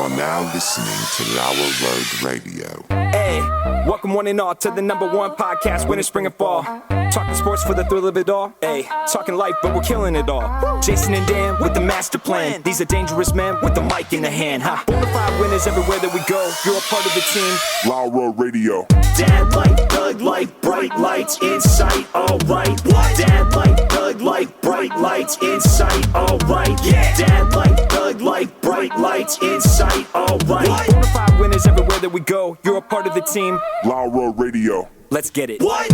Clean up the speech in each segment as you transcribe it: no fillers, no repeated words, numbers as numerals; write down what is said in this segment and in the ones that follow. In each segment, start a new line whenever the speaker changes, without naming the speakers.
are now listening to Lauer Road Radio.
Hey, welcome one and all to the #1 podcast, winter, spring, and fall. Talking sports for the thrill of it all. Hey, talking life, but we're killing it all. Jason and Dan with the master plan. These are dangerous men with the mic in the hand. Huh? Bonafide winners everywhere that we go. You're a part of the team.
Lauer Radio.
Dad light, thug light, bright lights in sight. All right. Dad light, thug light, bright lights in sight. All right. Yeah. Dad light, thug light, bright lights in sight. All right. Bonafide winners everywhere that we go. You're a part of the team.
Lauer Radio.
Let's get it.
What?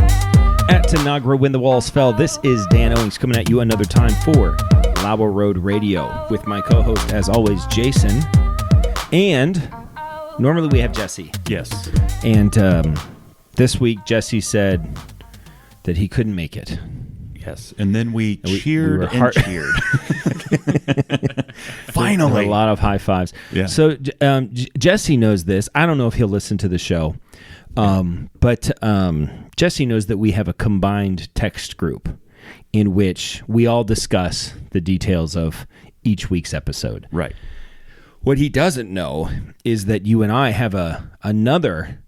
At Tanagra, when the walls fell, this is Dan Owings coming at you another time for Lauer Road Radio with my co-host, as always, Jason. And normally we have Jesse.
Yes.
And this week, Jesse said that he couldn't make it.
Yes. And then we cheered
we
and cheered. Finally.
A lot of high fives.
Yeah.
So Jesse knows this. I don't know if he'll listen to the show. But Jesse knows that we have a combined text group in which we all discuss the details of each week's episode.
Right.
What he doesn't know is that you and I have another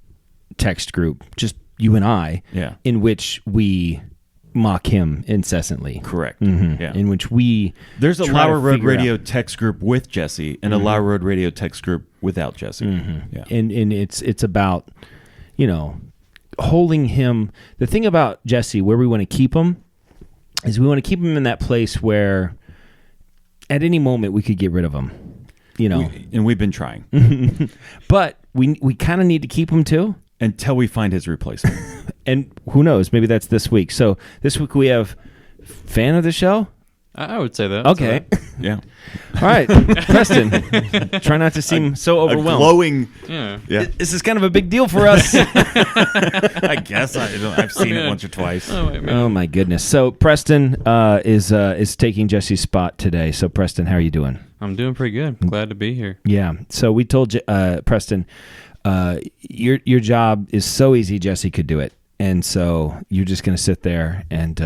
text group, just you and I, in which we mock him incessantly.
Correct.
Mm-hmm.
Yeah.
In which we
There's a
try to
Lauer Road
figure
Radio
out.
text group with Jesse and a Lauer Road Radio text group without Jesse.
Mm-hmm.
Yeah.
And it's about, holding him. The thing about Jesse, where we want to keep him, is we want to keep him in that place where at any moment we could get rid of him.
And we've been trying.
But we kind of need to keep him too.
Until we find his replacement.
And who knows, maybe that's this week. So this week we have fan of the show.
I would say that.
Okay.
Yeah.
All right. Preston, try not to seem so overwhelmed.
A glowing.
Yeah.
This is kind of a big deal for us.
I guess I've seen it once or twice.
Oh my goodness. So Preston is taking Jesse's spot today. So Preston, how are you doing?
I'm doing pretty good. Glad to be here.
Yeah. So we told Preston, your job is so easy, Jesse could do it. And so you're just going to sit there and,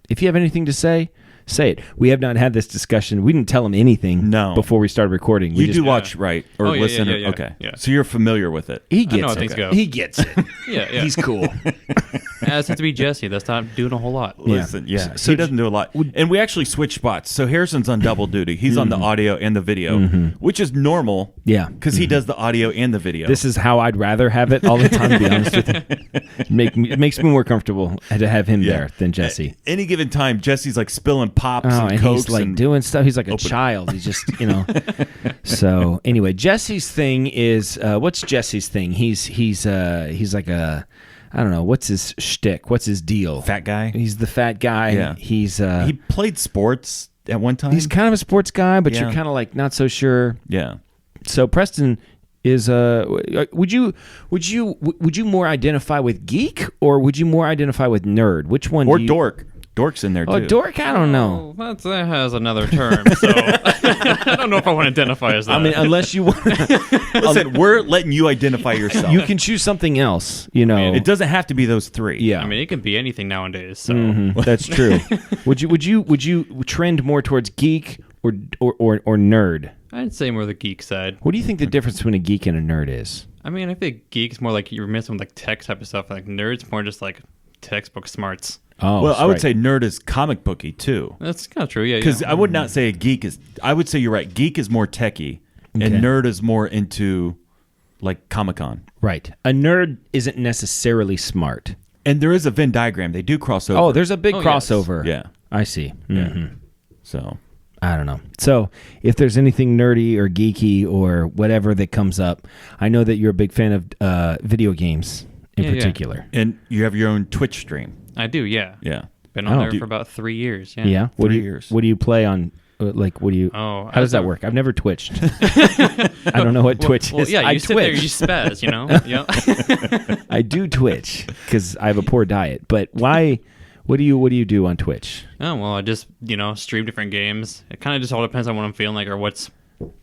if you have anything to say it. We have not had this discussion. We didn't tell him anything before we started recording.
You do watch, right? Or listen?
Yeah.
Okay.
Yeah.
So you're familiar with it.
He gets
I know how
it.
things go.
He gets it.
Yeah.
He's cool.
That's to be Jesse. That's not doing a whole lot.
Listen, so he doesn't do a lot. And we actually switch spots. So Harrison's on double duty. He's on the audio and the video, which is normal.
Yeah.
Because he does the audio and the video.
This is how I'd rather have it all the time, to be honest with you. It makes me more comfortable to have him there than Jesse.
At any given time, Jesse's like spilling pops and Cokes.
He's like doing stuff. He's like a child. He's just, So anyway, Jesse's thing is, what's Jesse's thing? He's like a, I don't know, what's his shtick? What's his deal?
Fat guy?
He's the fat guy.
Yeah. He played sports at one time.
He's kind of a sports guy, but you're kind of like not so sure.
Yeah.
So Preston is would you more identify with geek or would you more identify with nerd? Which one?
Or dork. Dork's in there too.
Oh, dork? I don't know.
Well, that has another term, so I don't know if I want to identify as that.
I mean, unless you want.
Listen, we're letting you identify yourself.
You can choose something else.
It doesn't have to be those three.
Yeah.
I mean, it can be anything nowadays. So
That's true. Would you trend more towards geek or nerd?
I'd say more the geek side.
What do you think the difference between a geek and a nerd is?
I mean, I think geek's more like you're missing with like tech type of stuff. Like nerds more just like textbook smarts.
Oh,
well, I would say nerd is comic booky too.
That's kind of true, yeah.
Because I would not say a geek is. I would say you're right. Geek is more techie, and nerd is more into like Comic-Con.
Right. A nerd isn't necessarily smart.
And there is a Venn diagram. They do cross over.
Oh, there's a big crossover.
Yes. Yeah.
I see. Mm-hmm.
Yeah. So
I don't know. So if there's anything nerdy or geeky or whatever that comes up, I know that you're a big fan of video games in particular.
And you have your own Twitch stream.
I do, yeah.
Yeah.
Been on there for about 3 years. Yeah.
Yeah.
3 years.
What do you play on? Like, what do you?
Oh,
how does that work? I've never twitched. I don't know what Twitch is.
Yeah,
I
sit there, you spaz, Yeah.
I do Twitch because I have a poor diet. But why? What do you do on Twitch?
Oh well, I just stream different games. It kind of just all depends on what I'm feeling like or what's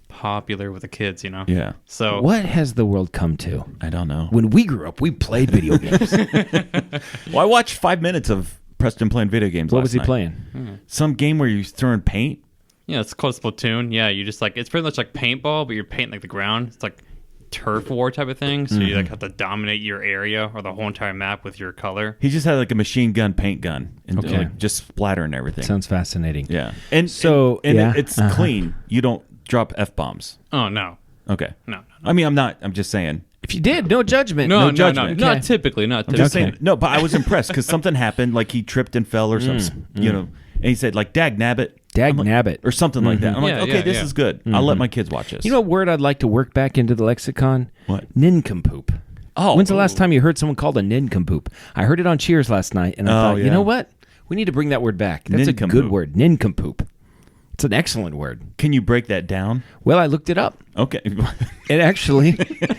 popular with the kids.
Yeah.
So
what has the world come to?
I don't know.
When we grew up, we played video games.
Well, I watched 5 minutes of Preston playing video games.
What
last
was he
night.
playing?
Some game where you're throwing paint.
Yeah, it's called Splatoon. Yeah, you just like it's pretty much like paintball, but you're painting like the ground. It's like turf war type of thing. So you like have to dominate your area or the whole entire map with your color.
He just had like a machine gun, paint gun, and like just splattering everything.
Sounds fascinating.
Yeah, and
So,
and
yeah.
it's clean. You don't drop F-bombs.
Oh no,
Okay.
no.
I mean, I'm not. I'm just saying.
If you did, no judgment.
No,
judgment.
Not typically. Not
I'm
typically.
just saying. No, but I was impressed because something happened. Like he tripped and fell or something. You know, and he said like "dag nabbit."
Dag nabbit.
Or something like that. I'm
Yeah,
like, okay,
yeah,
this
yeah.
is good. I'll let my kids watch this.
You know what word I'd like to work back into the lexicon?
What?
Nincompoop.
Oh.
When's the last time you heard someone called a nincompoop? I heard it on Cheers last night, and I thought, you
yeah.
know what? We need to bring that word back. That's a good
Nincompoop.
word. Nincompoop. It's an excellent word.
Can you break that down?
Well, I looked it up.
Okay.
It actually,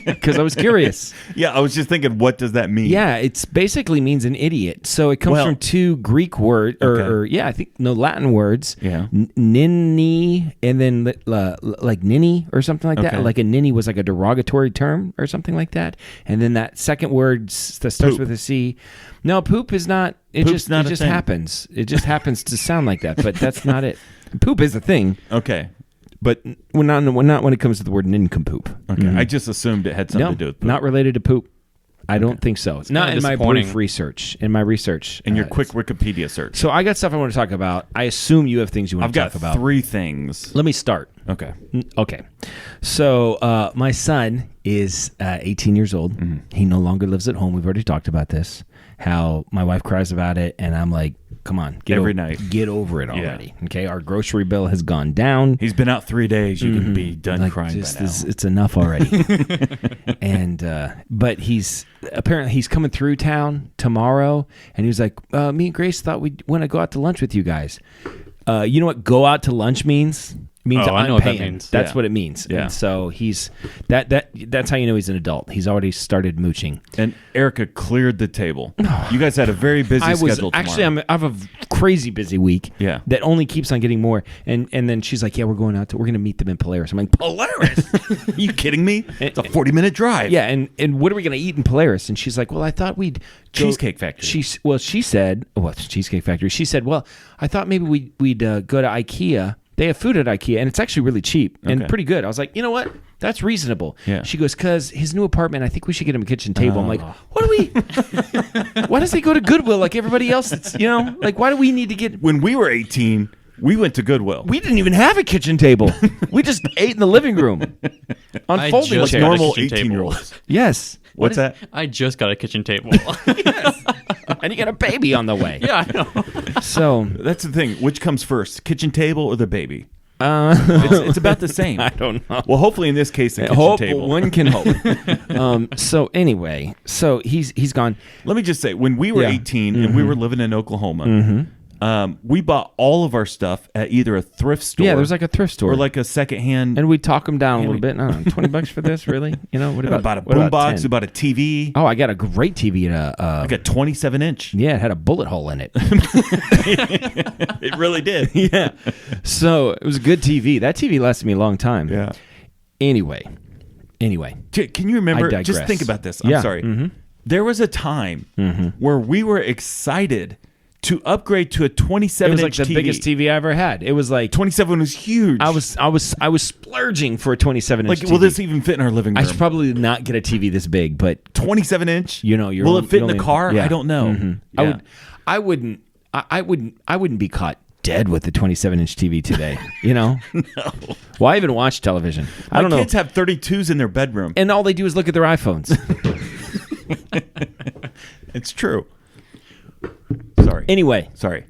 because I was curious.
Yeah, I was just thinking, what does that mean?
Yeah, it's basically means an idiot. So it comes
Well-
from two Greek words, or
Okay.
I think Latin words.
Yeah.
Ninny, and then like ninny or something like that.
Okay.
Like a ninny was like a derogatory term or something like that. And then that second word that starts
Poop.
with a C. No, poop is not. It
Poop's
just
not a
it just
thing.
happens. It just happens to sound like that, but that's not it. Poop is a thing,
Okay.
but not when it comes to the word nincompoop.
Okay. I just assumed it had something
No,
to do with poop.
not related to poop. I don't think so. Not
kinda
in my
disappointing.
brief research. In my research,
in your quick Wikipedia search.
So I got stuff I want to talk about. I assume you have things you want
I've
to
got
talk about.
3 things.
Let me start.
Okay.
Okay. So my son is 18 years old. He no longer lives at home. We've already talked about this. How my wife cries about it, and I'm like, come on,
Every night.
get over it already. Okay, our grocery bill has gone down.
He's been out 3 days. You can be done
Like,
crying
just
by now.
it's enough already. And but he's coming through town tomorrow, and he was like, me and Grace thought we'd want to go out to lunch with you guys. You know what go out to lunch means? It means
Oh, I
I'm
know what that
paying.
means.
That's
Yeah.
what it means.
Yeah.
And so he's that's how you know he's an adult. He's already started mooching.
And Erica cleared the table. You guys had a very busy
I was
schedule
actually
tomorrow.
I have a crazy busy week.
Yeah.
That only keeps on getting more. And then she's like, yeah, we're going to meet them in Polaris. I'm like, Polaris?
Are you kidding me? It's a 40-minute drive.
Yeah, and what are we going to eat in Polaris? And she's like, well, I thought we'd go-
Cheesecake Factory.
She said, it's Cheesecake Factory. She said, well, I thought maybe we'd go to IKEA. They have food at IKEA, and it's actually really cheap and
Okay.
pretty good. I was like, you know what? That's reasonable.
Yeah.
She goes, because his new apartment, I think we should get him a kitchen table. I'm like,
Oh.
what do we? Why does he go to Goodwill like everybody else? That's, like why do we need to get?
When we were 18, we went to Goodwill.
We didn't even have a kitchen table. We just ate in the living room on
I
folding
just
chairs.
got a
Normal
kitchen table.
18-year-olds.
Yes.
What's that?
I just got a kitchen table.
And you got a baby on the way.
yeah, I know.
So
That's the thing. Which comes first, kitchen table or the baby? It's about the same.
I don't know.
Well, hopefully in this case, the kitchen
Hope
table.
one can hope. So anyway, so he's gone.
Let me just say, when we were
Yeah.
18 and we were living in Oklahoma, we bought all of our stuff at either a thrift store.
Yeah, there's like a thrift store,
or like a secondhand.
and we talk them down a little
we-
bit. I don't know, $20 for this, really? What
we
about
bought a
what about
boombox.
10?
We bought a TV.
Oh, I got a great TV.
Like a 27-inch.
Yeah, it had a bullet hole in it.
It really did.
Yeah. So it was a good TV. That TV lasted me a long time.
Yeah.
Anyway.
Can you remember?
I
Just
digress.
think about this. I'm
Yeah.
sorry. There was a time where we were excited to upgrade to a 27
It was like
inch
the
TV.
biggest TV I ever had. It was like
27 was huge.
I was splurging for a 27 inch
like,
TV.
will this even fit in our living room?
I should probably not get a TV this big, but
27 inch.
you're
will it fit in the
only-
car?
yeah.
I don't know.
Mhm.
Yeah.
I wouldn't be caught dead with a 27 inch TV today. No. Well, I even watch television. I don't
My
know.
kids have 32s in their bedroom.
And all they do is look at their iPhones.
It's true. Sorry.
Anyway,
Sorry.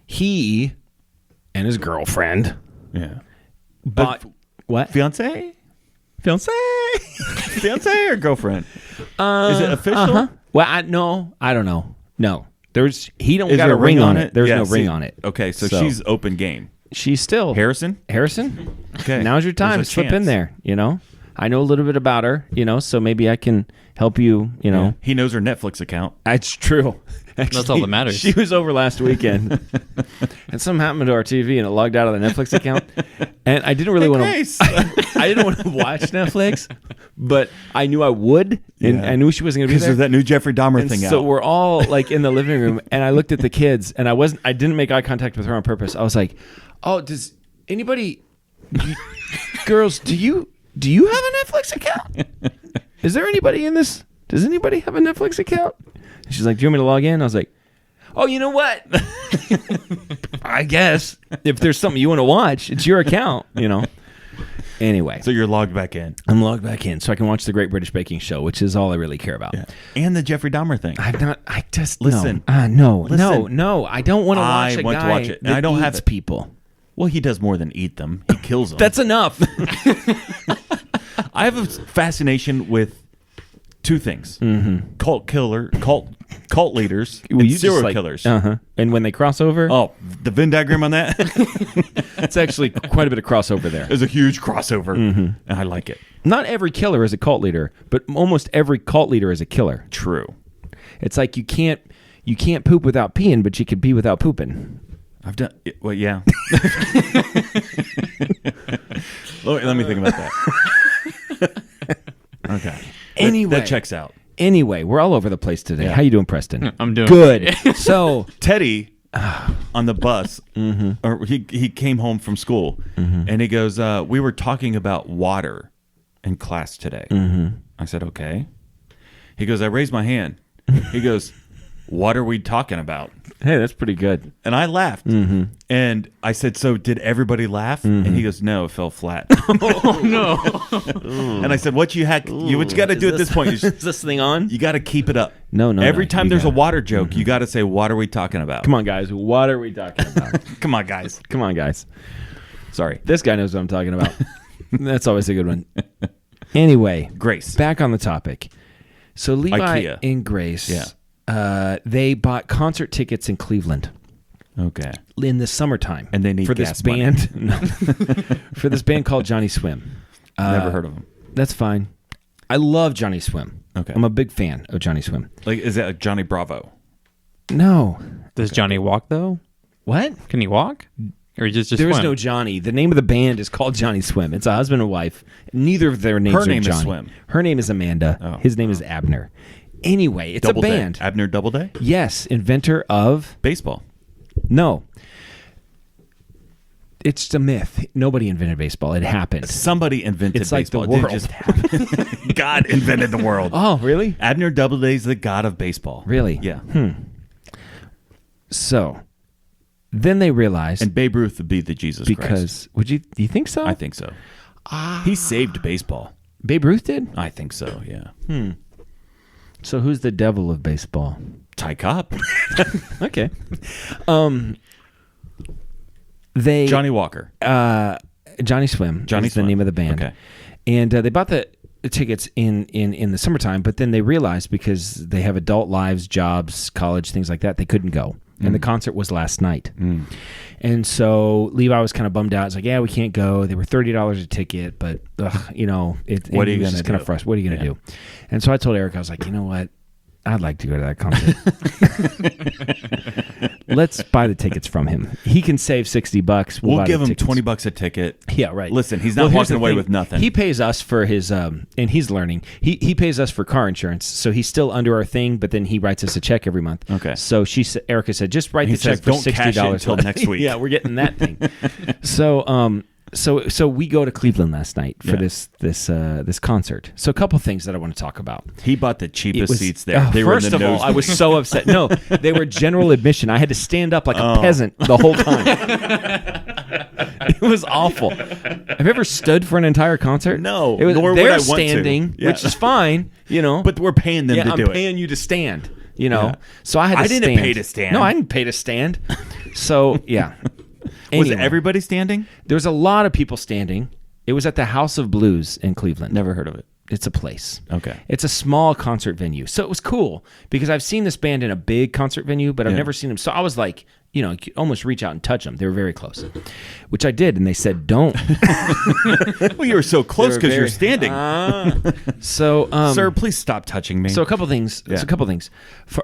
he and his girlfriend
Yeah.
bought what?
Fiance? Fiance or girlfriend? Is it official?
Uh-huh. Well, I don't know. No. He don't
Is
got
there
a ring on it. There's
Yeah,
no ring
see-
on it.
Okay, so she's open game.
She's still
Harrison? Okay.
Now's your time.
There's a
Slip in
chance.
there, I know a little bit about her, so maybe I can help you,
Yeah. He knows her Netflix account.
That's true.
That's all that matters.
She was over last weekend, and something happened to our TV, and it logged out of the Netflix account. And I didn't really want
Grace.
to. I didn't want to watch Netflix, but I knew I would, and
Yeah.
I knew she wasn't going to be
Because
there.
there's that new Jeffrey Dahmer
And
thing
so
out.
we're all like in the living room, and I looked at the kids, and I didn't make eye contact with her on purpose. I was like, "Oh, Anybody, girls, do you have a Netflix account? Is there anybody in this? Does anybody have a Netflix account? And she's like, do you want me to log in? I was like, oh, you know what? I guess if there's something you want to watch, it's your account, Anyway.
So you're logged back in.
I'm logged back in so I can watch the Great British Baking Show, which is all I really care about.
Yeah. And the Jeffrey Dahmer thing.
I just
listen.
No.
Listen.
No. I don't want to watch a guy
to watch it.
that
I don't have
eats
it.
people.
Well, he does more than eat them. He kills them.
That's enough.
I have a fascination with two things: cult leaders,
Well,
and
you
serial
just
killers.
And when they cross over,
Oh, the Venn diagram on that
it's actually quite a bit of crossover there.
is a huge crossover, and I like it.
Not every killer is a cult leader, but almost every cult leader is a killer.
True.
It's like you can't poop without peeing, but you could pee without pooping.
I've done. Well, yeah. Let me think about that. Okay.
Anyway.
that checks out.
Anyway, we're all over the place today.
Yeah.
How you doing, Preston?
I'm doing
good. So
Teddy on the bus, or he came home from school, and he goes, "We were talking about water in class today." I said, "Okay." He goes, "I raised my hand." He goes, "What are we talking about?"
hey, that's pretty good.
And I laughed, and I said, "So did everybody laugh?" And he goes, "No, it fell flat."
No.
And I said, "What you got to do at this point?
Is this thing on?
You got to keep it up.
No.
Every time
you
there's a
gotta-
water joke, you got to say, "What are we talking about?"
Come on, guys. What are we talking about?
Come on, guys.
Come on, guys.
Sorry,
This guy knows what I'm talking about. That's always a good one. Anyway,
Grace.
back on the topic. So Levi
IKEA.
and Grace,
Yeah.
they bought concert tickets in Cleveland
Okay.
in the summertime,
And they need
for this
gas money.
band. No. For this band called Johnny Swim.
Never heard of him.
That's fine. I love Johnny Swim.
Okay.
I'm a big fan of Johnny Swim.
Like, is that Johnny Bravo?
No.
Does Johnny walk though?
What?
Can he walk? Or just
There is
swim?
no Johnny. The name of the band is called Johnny Swim. It's a husband and wife. Neither of their names
Her
are
name is
Johnny.
Swim.
Her name is Amanda.
Oh.
His name is Abner. Anyway, it's a band.
Abner Doubleday?
Yes, inventor of...
Baseball.
No. It's a myth. Nobody invented baseball. It happened.
Somebody invented
It's like the
baseball. It
world.
didn't just happen. God invented the world.
Oh, really?
Abner Doubleday's the god of baseball.
Really?
Yeah.
So, then they realized...
And Babe Ruth would be the Jesus Christ.
because... Do you think so?
I think so. He saved baseball.
Babe Ruth did?
I think so, yeah.
So who's the devil of baseball?
Ty Cobb.
Okay. They
Johnny Walker.
Johnny Swim.
Johnny
is
Swim.
the name of the band.
Okay.
And they bought the tickets in the summertime, but then they realized because they have adult lives, jobs, college, things like that, they couldn't go. And the concert was last night. And so Levi was kind of bummed out. It's like, yeah, we can't go. They were $30 a ticket, but
What are you
it was
gonna
just kind
do?
of frustrating. What are you going to do? And so I told Eric, I was like, you know what? I'd like to go to that concert. Let's buy the tickets from him. He can save $60.
We'll
buy
give
the
him
tickets.
$20 a ticket.
Yeah, right.
Listen, he's not
here's
walking
the
away
thing.
with nothing.
He pays us for his, and he's learning. He pays us for car insurance, so he's still under our thing. But then he writes us a check every month.
Okay.
So Erica said, just write
He
the check
says,
for
"Don't cash it
$60
until next week."
Yeah, we're getting that thing. So we go to Cleveland last night for this concert. So a couple things that I want to talk about.
He bought the
It
cheapest
was-
seats there. They were in
first
the
of all,
nose.
I was so upset. No, they were general admission. I had to stand up like a peasant the whole time. It was awful. Have you ever stood for an entire concert?
No,
It was,
nor would
they're
I want to.
standing,
Yeah.
which is fine,
But we're paying them to
I'm
do it.
paying you to stand, you know.
Yeah.
So I had to
I didn't
stand.
pay to stand.
No, I didn't pay to stand. So, yeah.
Was
Anyway,
everybody standing?
there was a lot of people standing. It was at the House of Blues in Cleveland.
Never heard of it.
It's a place.
Okay.
It's a small concert venue. So it was cool because I've seen this band in a big concert venue, but I've
Yeah.
never seen them. So I was like, you know, you could almost reach out and touch them. They were very close, which I did. And they said, don't.
Well, you were so close
They were
because you're
very-
standing.
So,
Sir, please stop touching me.
So a couple things.
Yeah.
So a couple things.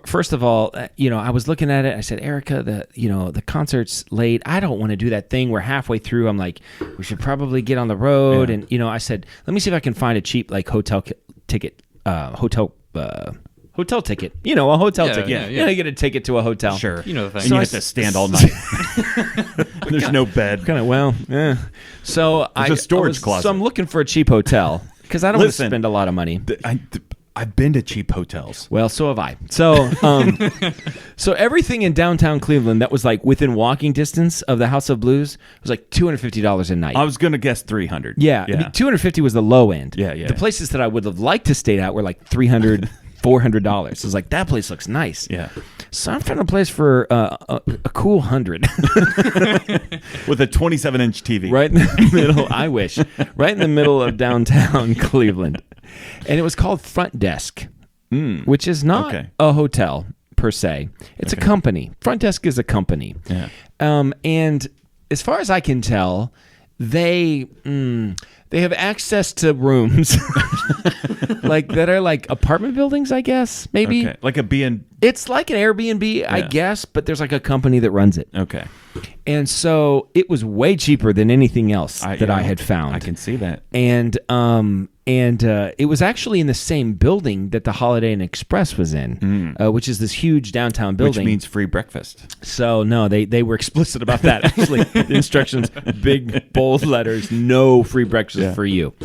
First of all, you know, I was looking at it. I said, Erica, the concert's late. I don't want to do that thing where halfway through I'm like, we should probably get on the road.
Yeah.
And you know, I said, let me see if I can find a cheap like hotel ticket, hotel hotel ticket. You know, a hotel
Yeah,
ticket.
yeah.
You know, you get a ticket to a hotel.
Sure.
You know the thing.
And
So
you
I
have to stand all night. There's no bed.
Kind of, well, yeah. So
There's a storage closet.
So I'm looking for a cheap hotel because I don't want to
Listen.
spend a lot of money.
I've been to cheap hotels.
Well, so have I. So, so everything in downtown Cleveland that was like within walking distance of the House of Blues was like $250 a night.
I was going to guess 300.
Yeah, I mean, 250 was the low end.
Yeah, yeah.
The places that I would have liked to stay at were like $300, $400. So I was like, that place looks nice.
Yeah.
So I'm finding a place for a cool 100,
With a 27-inch TV.
right in the middle. I wish, right in the middle of downtown Cleveland, and it was called Front Desk, which is not
Okay.
a hotel per se. It's a company. Front Desk is a company.
Yeah.
And as far as I can tell, they have access to rooms like that are like apartment buildings, I guess, maybe.
Okay. Like a B&B.
It's like an Airbnb, I guess, but there's like a company that runs it.
Okay.
And so it was way cheaper than anything else that I had found.
I can see that.
And it was actually in the same building that the Holiday Inn Express was in, which is this huge downtown building.
Which means free breakfast.
So no, they were explicit about that. Actually, the instructions, big bold letters, no free breakfast for you.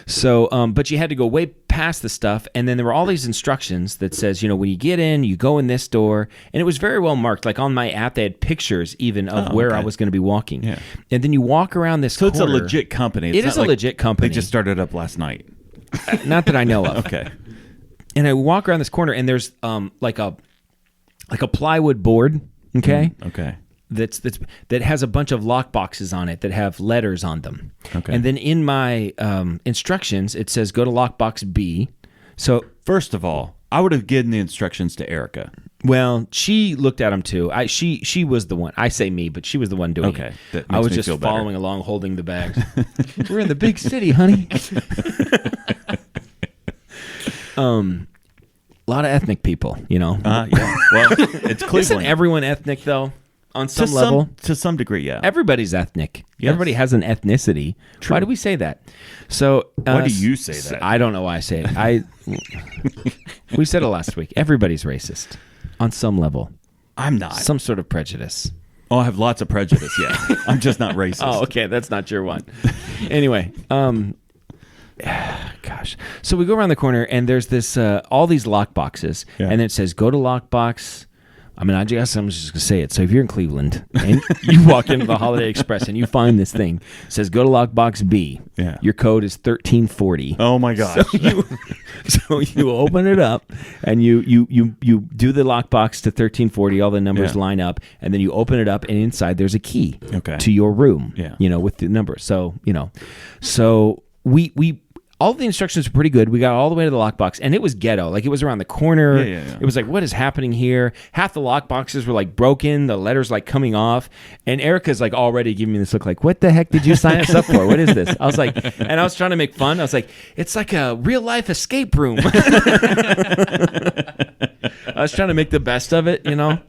So, but you had to go way past the stuff, and then there were all these instructions that says, you know, when you get in, you go in this door, and it was very well marked. Like on my app, they had pictures even of where I was going to be walking.
Yeah.
And then you walk around this.
So it's a
corner.
legit company. It's
It
not
is a
like
legit company.
They just started up last night.
Not that I know of.
Okay.
And I walk around this corner, and there's like a plywood board. Okay.
Okay.
That has a bunch of lock boxes on it that have letters on them.
Okay.
And then in my instructions, it says go to lockbox B. So,
First of all, I would have given the instructions to Erica.
well, she looked at them too. She was the one. I say me, but she was the one doing
Okay.
it.
That
I
makes
was
me
just
feel better.
following along, holding the bags. We're in the big city, honey. A lot of ethnic people, you know.
Yeah. Well, it's
Isn't
Cleveland.
everyone ethnic though? On some level.
To some degree, yeah.
Everybody's ethnic.
Yes.
Everybody has an ethnicity. Why do we say that? So
Why do you say that?
I don't know why I say it. We said it last week. Everybody's racist on some level.
I'm not.
Some sort of prejudice.
Oh, I have lots of prejudice, yeah. I'm just not racist.
Oh, okay. That's not your one. Anyway, gosh. So we go around the corner and there's this all these lock boxes,
Yeah.
and it says go to lockbox. I mean, I guess I'm just gonna say it. So if you're in Cleveland and you walk into the Holiday Express and you find this thing, it says go to lockbox B.
Yeah.
Your code is 1340.
Oh my gosh.
So you open it up and you do the lockbox to 1340. All the numbers
Yeah.
line up, and then you open it up, and inside there's a key
Okay.
to your room.
Yeah.
You know, with the number. So we all the instructions were pretty good. We got all the way to the lockbox, and it was ghetto. Like, it was around the corner.
Yeah.
It was like, what is happening here? Half the lockboxes were like broken. The letters like coming off. And Erica's like already giving me this look like, what the heck did you sign us up for? What is this? I was like, and I was trying to make fun. I was like, it's like a real life escape room. I was trying to make the best of it, you know.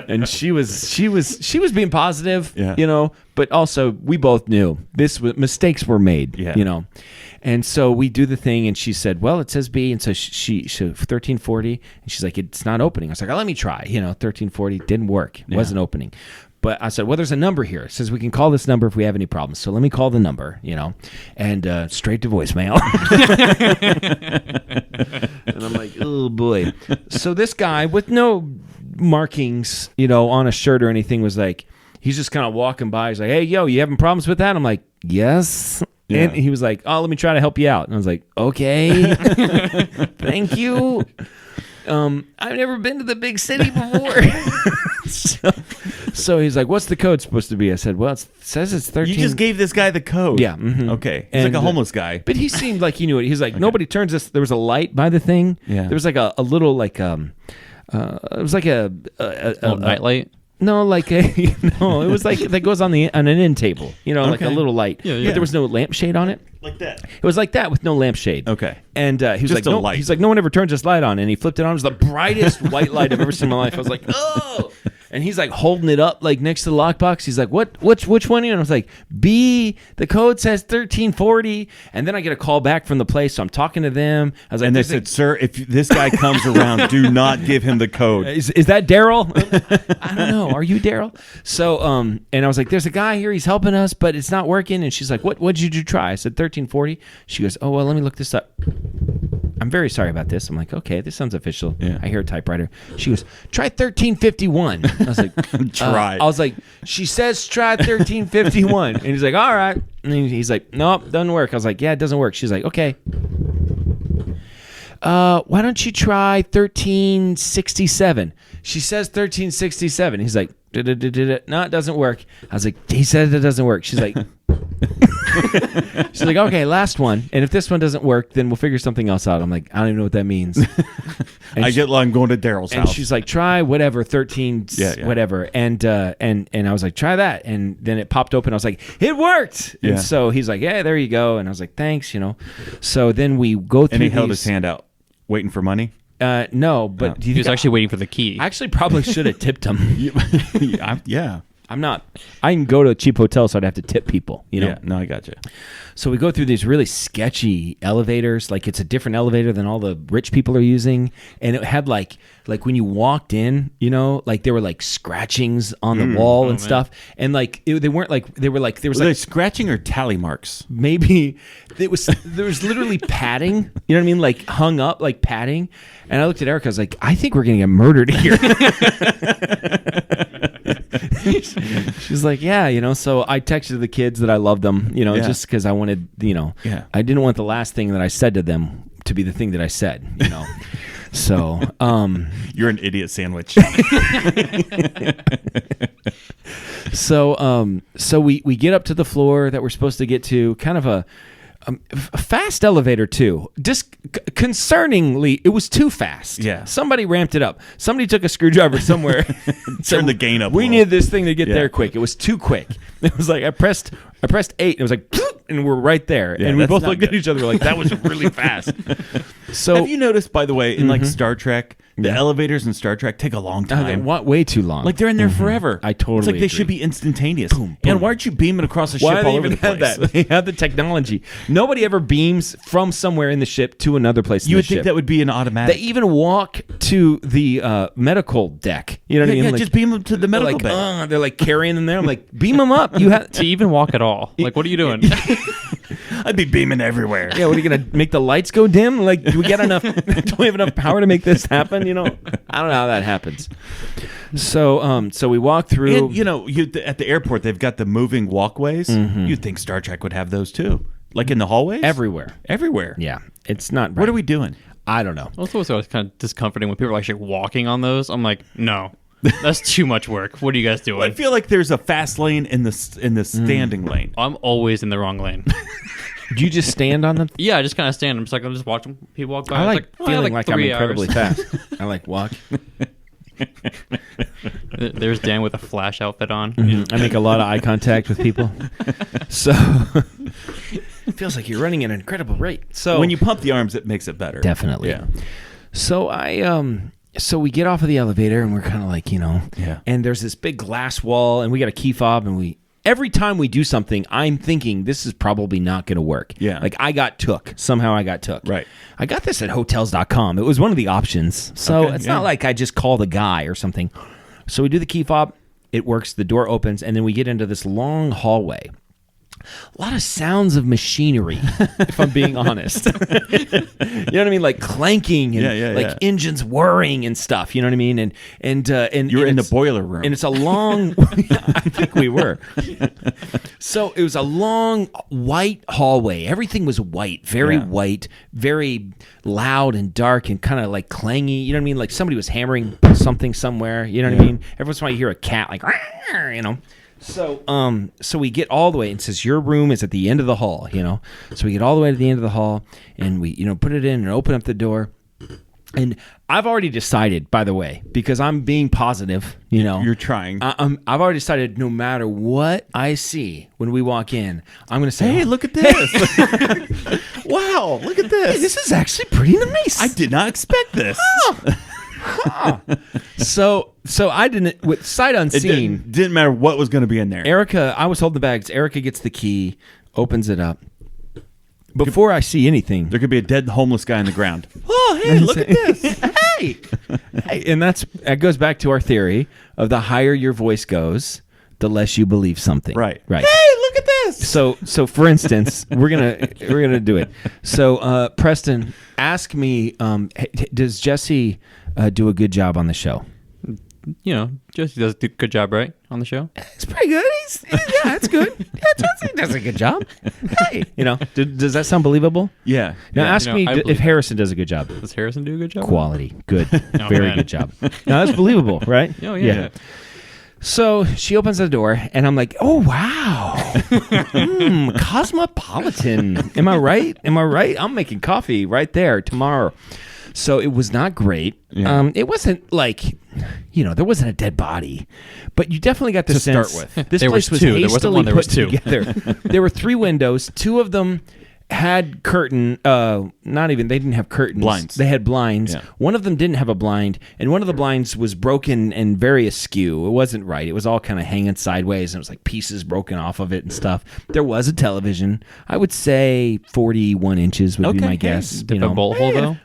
And she was being positive,
Yeah.
you know. But also, we both knew mistakes were made,
Yeah.
you know. And so we do the thing, and she said, well, it says B. And so she 1340, and she's like, it's not opening. I was like, oh, let me try. You know, 1340 didn't work. It wasn't opening. But I said, well, there's a number here. It says we can call this number if we have any problems. So let me call the number, you know, and straight to voicemail. And I'm like, oh, boy. So this guy with no markings, you know, on a shirt or anything was like, he's just kind of walking by. He's like, hey, yo, you having problems with that? I'm like, yes.
Yeah.
And he was like, oh, let me try to help you out. And I was like, okay, thank you. I've never been to the big city before. So he's like, what's the code supposed to be? I said, well, it says it's 13.
You just gave this guy the code.
Yeah. Mhm.
Okay. He's
And,
like a homeless guy.
But he seemed like he knew it. He's like, nobody turns this. There was a light by the thing.
Yeah.
There was like a little like it was like a
Nightlight.
no, like it was like that goes on an end table, you know, like a
Okay.
little light.
Yeah.
But there was no lampshade on it.
Like that.
It was like that with no lampshade.
Okay.
And he was
Just
like,
a
no,
light.
he's like, no one ever turns this light on. And he flipped it on. It was the brightest white light I've ever seen in my life. I was like, oh. And he's like holding it up like next to the lockbox. He's like, which one? And I was like, B, the code says 1340. And then I get a call back from the place. So I'm talking to them. I was like,
And they said, sir, if this guy comes around, do not give him the code.
Is that Daryl? I don't know. Are you Daryl? So, and I was like, there's a guy here. He's helping us, but it's not working. And she's like, what did you try? I said, 1340. She goes, oh, well, let me look this up. I'm very sorry about this. I'm like, okay, this sounds official.
Yeah.
I hear a typewriter. She goes, try 1351. I was like,
Try.
I was like, she says try 1351. And he's like, all right. And he's like, nope, doesn't work. I was like, yeah, it doesn't work. She's like, okay. Why don't you try 1367? She says 1367. He's like, no, it doesn't work. I was like, he said it doesn't work. She's like, she's like, okay, last one. And if this one doesn't work, then we'll figure something else out. I'm like, I don't even know what that means. And
I'm going to Daryl's
and
house.
she's like, try whatever, 13, whatever. And I was like, try that. And then it popped open. I was like, it worked.
Yeah.
And so he's like, yeah, there you go. And I was like, thanks, So then we go through
And he held his hand out, waiting for money.
No, but do you
He was
think
actually waiting for the key.
I actually probably should have tipped him.
Yeah.
I'm not. I can go to a cheap hotel, so I'd have to tip people.
Yeah. No, I got you.
So we go through these really sketchy elevators. Like it's a different elevator than all the rich people are using, and it had like when you walked in, like there were like scratchings on the wall and stuff, and like they weren't like they were like there was
Were
like
they scratching or tally marks?
maybe there was literally padding. You know what I mean? Like hung up like padding. And I looked at Erica. I was like, I think we're gonna get murdered here. She's like, yeah, So I texted the kids that I loved them, just because I wanted, I didn't want the last thing that I said to them to be the thing that I said, So,
You're an idiot sandwich.
So we get up to the floor that we're supposed to get to, kind of a fast elevator too. Concerningly, it was too fast.
Yeah.
Somebody ramped it up. Somebody took a screwdriver somewhere.
Turn the gain up.
We
a
need
little.
this thing to get there quick. It was too quick. It was like I pressed 8. And it was like, and we're right there.
Yeah,
and we
that's
both
not
looked at
good.
each other like that was really fast. So
Have you noticed, by the way, in like Star Trek, the elevators in Star Trek take a long
they
time.
want way too long.
Like they're in there forever.
I totally
It's like they
agree.
should be instantaneous.
Boom,
And
boom.
why aren't you beaming across the ship
Why do
all
they
over
even
the
have
place?
that? They have the technology. Nobody ever beams from somewhere in the ship to another place.
You
in
would
the
think
ship.
that would be an automatic.
They even walk to the medical deck. You know what I mean?
yeah,
Like,
just beam them to the
they're
medical
like,
bay.
they're like carrying them there. I'm like, beam them up. You have.
To even walk at all. Like, what are you doing?
I'd be beaming everywhere.
Yeah, what are you gonna make the lights go dim? Like, do we get enough? Do we have enough power to make this happen? I don't know how that happens. So we walk through.
And at the airport they've got the moving walkways. You'd think Star Trek would have those too, like in the hallways.
everywhere.
Yeah,
It's not. Right.
What are we doing?
I don't know.
Also, it's always kind of discomforting when people are actually walking on those. I'm like, no, that's too much work. What are you guys doing?
I feel like there's a fast lane in the standing lane.
I'm always in the wrong lane.
Do you just stand on them?
Yeah, I just kind of stand. I'm just watching people walk by.
I like
It's
feeling like I'm
3
incredibly
hours.
fast. I like walk.
There's Dan with a Flash outfit on.
I make a lot of eye contact with people. So it feels like you're running at an incredible rate. So
When you pump the arms, it makes it better.
definitely.
Yeah.
So so we get off of the elevator and we're kind of like,
Yeah.
and there's this big glass wall and we got a key fob and every time we do something, I'm thinking this is probably not going to work.
Yeah.
Like somehow I got took.
Right.
I got this at hotels.com. It was one of the options. So
Okay,
it's
yeah.
not like I just call the guy or something. So we do the key fob. It works. The door opens and then we get into this long hallway. A lot of sounds of machinery, if I'm being honest. You know what I mean? Like clanking and like engines whirring and stuff. You know what I mean? And
You're in the boiler room.
and it's a long. I think we were. So it was a long white hallway. Everything was white, very white, very loud and dark and kind of like clangy. You know what I mean? Like somebody was hammering something somewhere. You know what I mean? Every once in a while you hear a cat like, So we get all the way and it says your room is at the end of the hall, So we get all the way to the end of the hall and we, put it in and open up the door. And I've already decided, by the way, because I'm being positive,
You're trying.
I've already decided no matter what I see when we walk in, I'm going to say,
Hey, look at this. Wow, look at this.
Hey, this is actually pretty nice.
I did not expect this.
So So I didn't, with sight
It
unseen,
didn't matter what was going to be in there.
Erica, I was holding the bags. Erica gets the key, opens it up. Before I see anything,
There could be a dead homeless guy on the ground. Oh, hey, look at this.
hey, and that goes back to our theory of the higher your voice goes, the less you believe something.
Right.
Right.
Hey, look at this.
So for instance, we're gonna do it. So Preston, ask me, does Jesse do a good job on the show?
Jesse does a good job, right, on the show?
It's pretty good. Yeah, it's good. Yeah, Jesse does a good job. Hey, does that sound believable?
Yeah.
Now
yeah.
ask me
I
if
believe
Harrison does a good job.
Does Harrison do a good job?
Quality, good,
Oh,
very
man.
good job. Now that's believable, right?
Oh, yeah.
So she opens the door, and I'm like, "Oh wow, cosmopolitan." Am I right? I'm making coffee right there tomorrow. So it was not great.
Yeah.
It wasn't like, there wasn't a dead body, but you definitely got the
To
sense
start with.
this
There
place
was
was
two. There wasn't
hastily
one, there was
put
two.
together. There were 3 windows. 2 of them had curtain. They didn't have curtains.
Blinds.
They had blinds.
Yeah.
One of them didn't have a blind, and one of the blinds was broken and very askew. It wasn't right. It was all kind of hanging sideways, and it was like pieces broken off of it and stuff. There was a television. I would say 41 inches would be
Okay,
my
hey,
guess.
Did it have a bullet hole, though?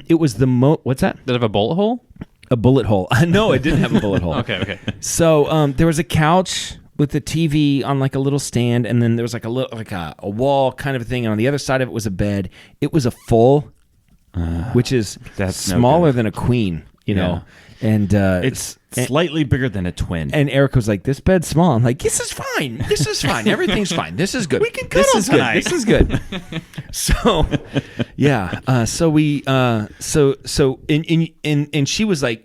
It was the what's that?
Did it have a bullet hole?
A bullet hole. No, it didn't have a bullet hole.
Okay.
So there was a couch with the TV on like a little stand, and then there was like a wall kind of a thing, and on the other side of it was a bed. It was a full, which is
That's no
smaller
good.
than a queen, and
It's slightly bigger than a twin.
and Eric was like, "This bed's small." I'm like, "This is fine. This is fine. Everything's fine. This is good.
We can
This
cuddle
is
tonight."
good. This is good." So, yeah. So we. And she was like,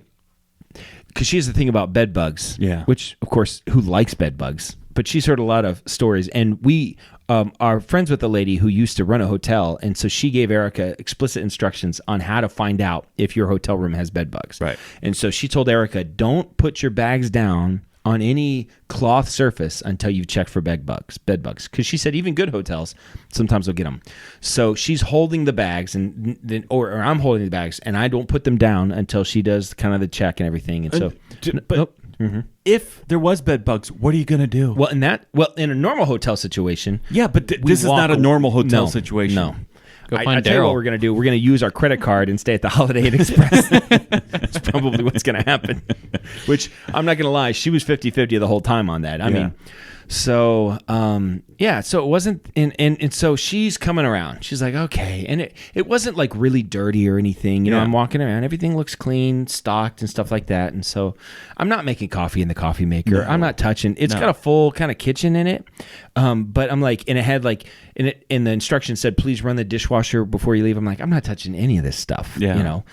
because she has the thing about bed bugs.
Yeah.
Which, of course, who likes bed bugs? But she's heard a lot of stories, and we are friends with a lady who used to run a hotel, and so she gave Erica explicit instructions on how to find out if your hotel room has bed bugs.
Right.
And so she told Erica, don't put your bags down on any cloth surface until you've checked for bed bugs. Because she said even good hotels sometimes will get them. So she's holding the bags, and then, or I'm holding the bags, and I don't put them down until she does kind of the check and everything. And so,
if there was bed bugs, what are you going to do?
well, in a normal hotel situation,
Yeah, but
we
this is
walk
not a normal hotel
no,
situation.
No.
Go
I
find
tell you what
Daryl.
we're going to do. We're going to use our credit card and stay at the Holiday Inn Express. That's probably what's going to happen. Which, I'm not going to lie, she was 50-50 the whole time on that. I mean, so, so it wasn't, and so she's coming around. She's like, okay. And it wasn't like really dirty or anything. You know,
Yeah.
I'm walking around. Everything looks clean, stocked and stuff like that. And so I'm not making coffee in the coffee maker. I'm not touching. It's got a full kind of kitchen in it. But I'm like, and it had like, and the instructions said, please run the dishwasher before you leave. I'm like, I'm not touching any of this stuff.
Yeah.
You know?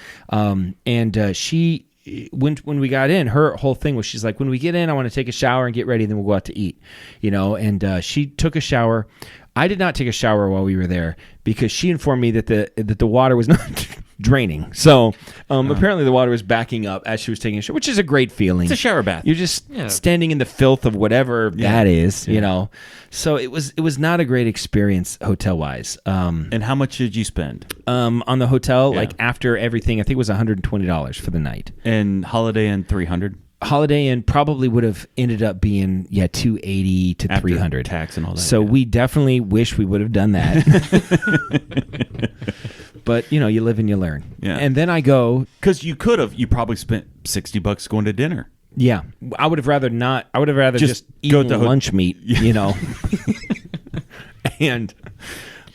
She, when we got in, her whole thing was, she's like, when we get in, I want to take a shower and get ready, then we'll go out to eat, you know. And she took a shower. I did not take a shower while we were there because she informed me that the water was not draining. So apparently the water was backing up as she was taking a shower, which is a great feeling.
It's a shower bath.
You're just standing in the filth of whatever that is, you know. So it was not a great experience hotel wise.
And how much did you spend?
On the hotel, like after everything, I think it was $120 for the night.
And Holiday Inn 300
Holiday Inn probably would have ended up being $280 to
after
$300
tax and all that.
So we definitely wish we would have done that. But you know, you live and you learn.
Yeah.
And then I go,
because you probably spent $60 going to dinner.
yeah, I would have rather not. I would have rather just
go
eaten
to
lunch meat, you know. And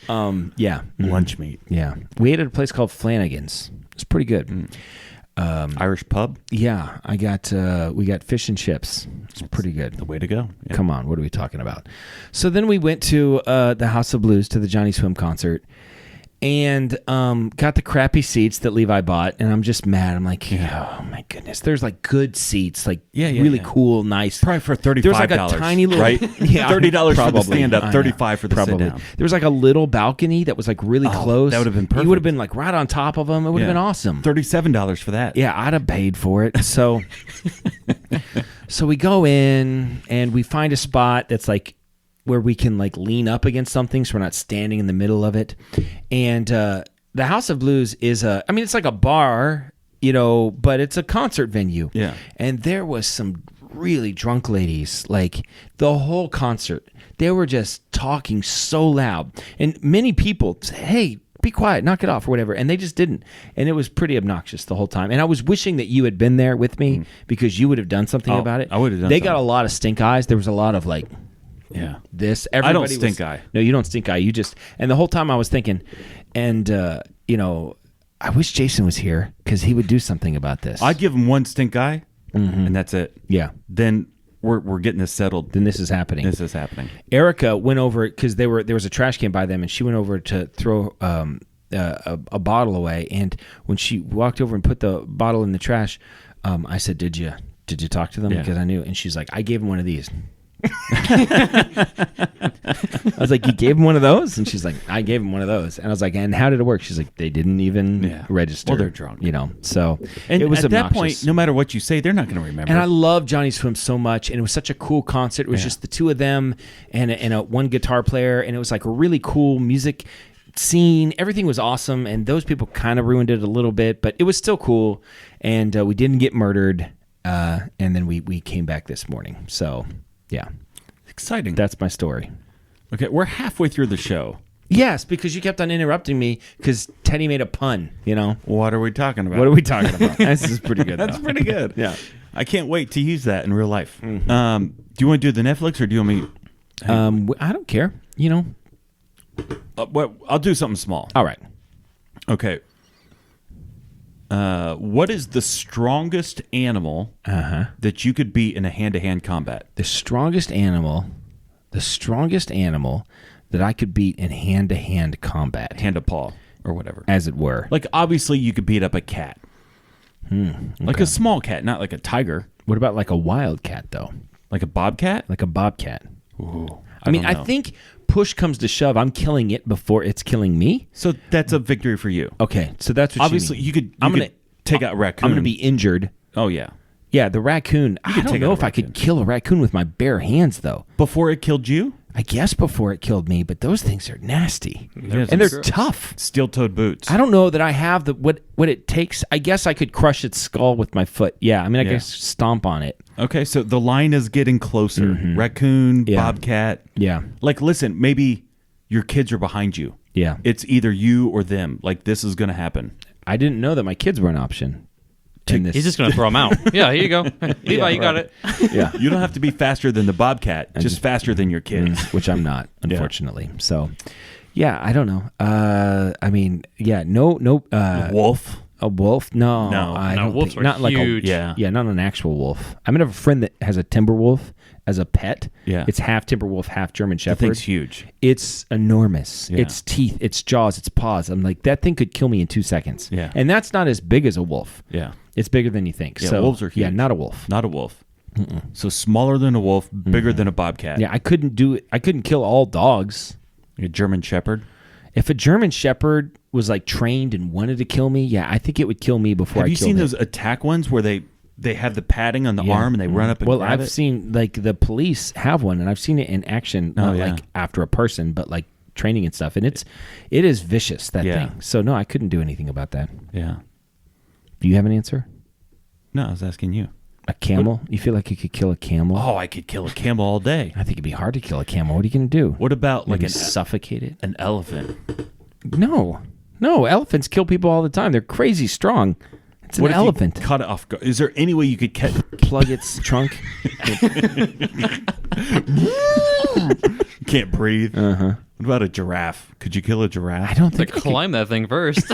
Lunch meat.
yeah, we ate at a place called Flanagan's. It's pretty good.
Irish pub.
Yeah, we got fish and chips. It's pretty good.
The way to go. Yeah.
Come on, what are we talking about? So then we went to the House of Blues, to the Johnny Swim concert, and got the crappy seats that Levi bought, and I'm just mad. I'm like, oh my goodness, there's like good seats, like really cool, nice.
Probably for $35.
There was like a tiny little,
right?
yeah,
$30 for the
probably.
stand up,
I know.
$35 for the sit down.
There was like a little balcony that was like really close.
that would have been perfect.
You would have been like right on top of them. It would have been awesome.
$37 for that.
Yeah, I'd have paid for it. So, so we go in and we find a spot that's like where we can like lean up against something, so we're not standing in the middle of it. And the House of Blues is it's like a bar but it's a concert venue.
Yeah.
And there was some really drunk ladies, like the whole concert. They were just talking so loud. And many people said, hey, be quiet, knock it off or whatever. And they just didn't. And it was pretty obnoxious the whole time. And I was wishing that you had been there with me because you would have done something about it.
I would have done
They
something.
got a lot of stink eyes. There was a lot of like,
Yeah.
this.
I don't
Everybody
stink eye.
No, you don't stink eye. You just, and the whole time I was thinking, and, I wish Jason was here because he would do something about this.
I'd give him one stink eye, and that's it.
Yeah.
Then we're getting this settled.
Then this is happening.
This is happening.
Erica went over because there was a trash can by them, and she went over to throw a bottle away. And when she walked over and put the bottle in the trash, I said, "Did you talk to them?"
Yeah.
Because I knew. And she's like, "I gave him one of these." I was like, "You gave him one of those?" And she's like, "I gave him one of those." And I was like, "And how did it work?" She's like, "They didn't even register."
Well, they're drunk.
So
And
it was
at
obnoxious.
that point, no matter what you say, they're not going to remember.
And I love Johnny Swim so much, and it was such a cool concert. It was just the two of them and a one guitar player, and it was like a really cool music scene. Everything was awesome, and those people kind of ruined it a little bit, but it was still cool. And we didn't get murdered, and then we came back this morning. So yeah,
Exciting.
that's my story.
Okay, we're halfway through the show.
Yes, because you kept on interrupting me because Teddy made a pun.
What are we talking about?
What are we talking about? This is pretty good.
That's
though.
pretty good.
Yeah.
I can't wait to use that in real life. Do you want to do the Netflix or do you want me?
I don't care.
I'll do something small.
All right.
Okay. What is the strongest animal that you could beat in a hand-to-hand combat?
The strongest animal that I could beat in hand-to-hand combat,
Hand to paw or whatever.
as it were.
Like, obviously, you could beat up a cat. Like a small cat, not like a tiger.
What about like a wildcat, though?
Like a bobcat?
Like a bobcat?
Ooh,
I mean,
don't
I
know.
think push comes to shove, I'm killing it before it's killing me.
So that's a victory for you.
Okay, so that's what
Obviously,
you mean.
you could
I'm gonna
take out a raccoon.
I'm going to be injured.
Oh, yeah.
Yeah, the raccoon. I
could
don't
take
know
out
if
a
I could
raccoon.
kill a raccoon with my bare hands, though.
Before it killed you?
I guess before it killed me, but those things are nasty.
Yes.
And they're
gross.
tough.
Steel-toed boots.
I don't know that I have what it takes. I guess I could crush its skull with my foot. Yeah, I mean, I
Yeah.
guess stomp on it.
Okay, so the line is getting closer. Raccoon,
Yeah.
bobcat.
Yeah,
Like, listen, maybe your kids are behind you.
yeah.
It's either you or them. Like, this is going to happen.
I didn't know that my kids were an option. In this.
He's just gonna throw them out. Yeah, here you go. Levi, you got it.
Yeah.
You don't have to be faster than the bobcat, just faster than your kids.
Which I'm not, unfortunately. So, yeah, I don't know. I mean, yeah, no.
Wolf.
A wolf? No,
No.
I
No,
don't
wolves
think,
are
not like
huge.
a not an actual wolf. I mean, I have a friend that has a timber wolf as a pet.
Yeah.
It's half timber wolf, half German
That
shepherd.
thing's huge.
It's enormous.
Yeah.
Its teeth, its jaws, its paws. I'm like, that thing could kill me in 2 seconds.
Yeah.
And that's not as big as a wolf.
Yeah.
It's bigger than you think.
Yeah,
So,
wolves are huge.
Yeah, not a wolf.
Not a wolf. So smaller than a wolf, bigger than a bobcat.
Yeah, I couldn't do it. I couldn't kill all dogs.
A German shepherd.
If a German shepherd was like trained and wanted to kill me, yeah, I think it would kill me before
Have
I
you
killed
seen
it.
those attack ones where they have the padding on the
Yeah.
arm and they run up and
Well,
grab
I've
it?
seen like the police have one, and I've seen it in action, not
yeah.
like after a person, but like training and stuff. And it is vicious, that
Yeah.
thing. So no, I couldn't do anything about that.
Yeah.
Do you have an answer?
No, I was asking you.
A camel? You feel like you could kill a camel?
Oh, I could kill a camel all day.
I think it'd be hard to kill a camel. What are you going to do?
What about like
Maybe suffocate it?
an elephant?
No, elephants kill people all the time. They're crazy strong. It's an
What if you
elephant.
cut it off guard? Is there any way you could cut?
Plug its trunk.
Can't breathe. What about a giraffe? Could you kill a giraffe?
I don't
Like
think I could.
climb that thing first.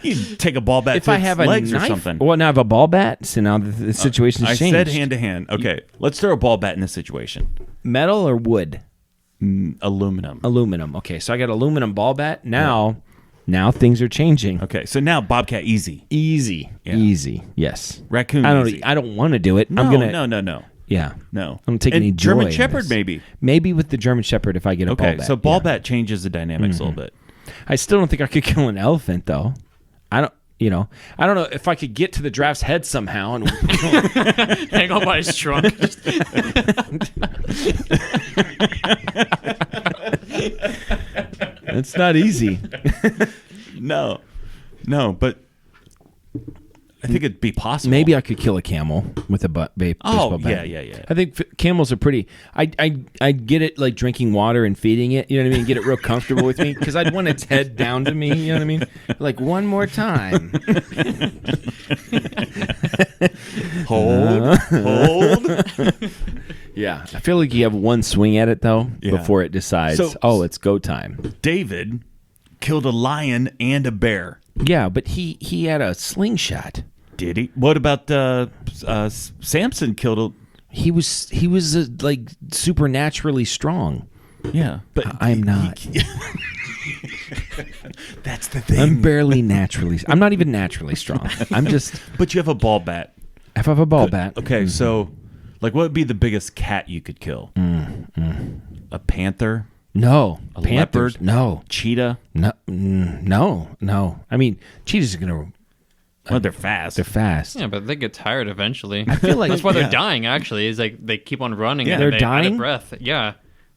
You take a ball bat
If
to
I
its
have a
legs
knife,
or something.
Well, now I have a ball bat. So now the situation's
I
changed.
said hand to hand. Okay, let's throw a ball bat in this situation.
Metal or wood?
Aluminum.
Aluminum. Okay, so I got aluminum ball bat. Now things are changing.
Okay, so now bobcat easy.
Easy.
Yeah.
Easy. Yes.
Raccoon easy.
I don't want to do it.
No,
I'm gonna.
no.
Yeah.
No.
I'm taking
And
any joy
German
in
Shepherd
this.
maybe.
Maybe with the German Shepherd if I get a ball
Okay,
bat.
so ball
yeah.
bat changes the dynamics a little bit.
I still don't think I could kill an elephant though. I don't know if I could get to the giraffe's head somehow and
Hang on by his trunk.
it's not easy.
No, but I think it'd be possible.
Maybe I could kill a camel with a baseball bat.
yeah.
I think camels are pretty. I'd get it like drinking water and feeding it. You know what I mean? Get it real comfortable with me because I'd want its head down to me. You know what I mean? Like one more time.
Hold.
Yeah, I feel like you have one swing at it though before it decides.
So-
It's go time.
David killed a lion and a bear.
Yeah, but he had a slingshot.
Did he? What about Samson killed a...
He was like supernaturally strong.
Yeah, but
I'm not.
That's the thing.
I'm barely naturally. I'm not even naturally strong. I'm just.
But you have a ball bat.
If I have a ball bat.
Okay, so like, what would be the biggest cat you could kill? A panther?
No.
A
Panthers?
leopard?
No.
Cheetah?
No. I mean, cheetahs are gonna.
Well, they're fast.
They're fast.
Yeah, but they get tired eventually.
I feel like
That's why they're dying. Actually, is like they keep on running.
Yeah.
and
They're
they out
dying?
of breath. Yeah,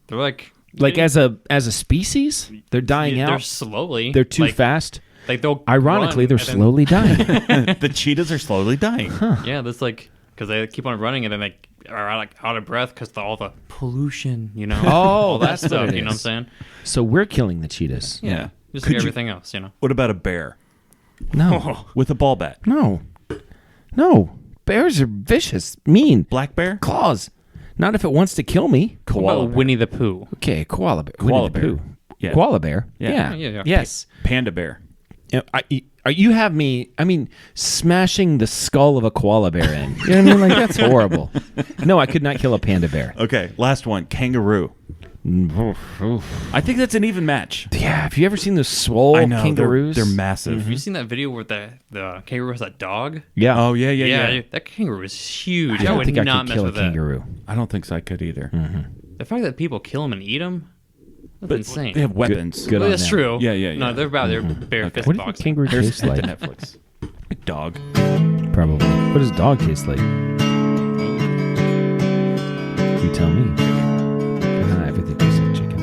they're like
as a species, they're dying
they're
out.
slowly.
They're too
like,
fast.
Like they'll
Ironically,
run
they're
and then-
slowly dying.
The cheetahs are slowly dying.
Yeah, that's like because they keep on running and then they are like out of breath because all the pollution. You know.
Oh,
all that
that's what
stuff.
it
You know what I'm
is.
saying?
So we're killing the cheetahs.
Yeah. Just
Could
like
you-
everything else. You know.
What about a bear?
No.
With a ball bat?
No. Bears are vicious, mean,
Black bear?
claws. Not if it wants to kill me.
What
Koala
about
bear.
Winnie the Pooh?
Okay, koala bear.
Koala
Winnie the
bear.
Pooh.
Yeah.
Koala bear.
Yeah.
Yeah.
Yes.
Panda bear.
You have me, smashing the skull of a koala bear in. You know what I mean? Like, that's horrible. No, I could not kill a panda bear.
Okay, last one. Kangaroo. I think that's an even match.
Yeah, have you ever seen those swole
I know.
kangaroos?
They're massive.
Have you seen that video where the kangaroo has that dog?
Yeah.
Oh, yeah.
That kangaroo is huge.
I don't
would
think I
not
could
mess
kill a
with that.
kangaroo.
I don't think so. I could either.
The fact that people kill them and eat them, that's insane.
They have weapons.
Good
Well,
on
that's
them.
true.
Yeah.
No, they're about their bare fist
What do you think
boxing.
kangaroo
Here's
tastes like?
the Netflix. Dog.
Probably. What does dog taste like? You tell me. Everything tastes like chicken.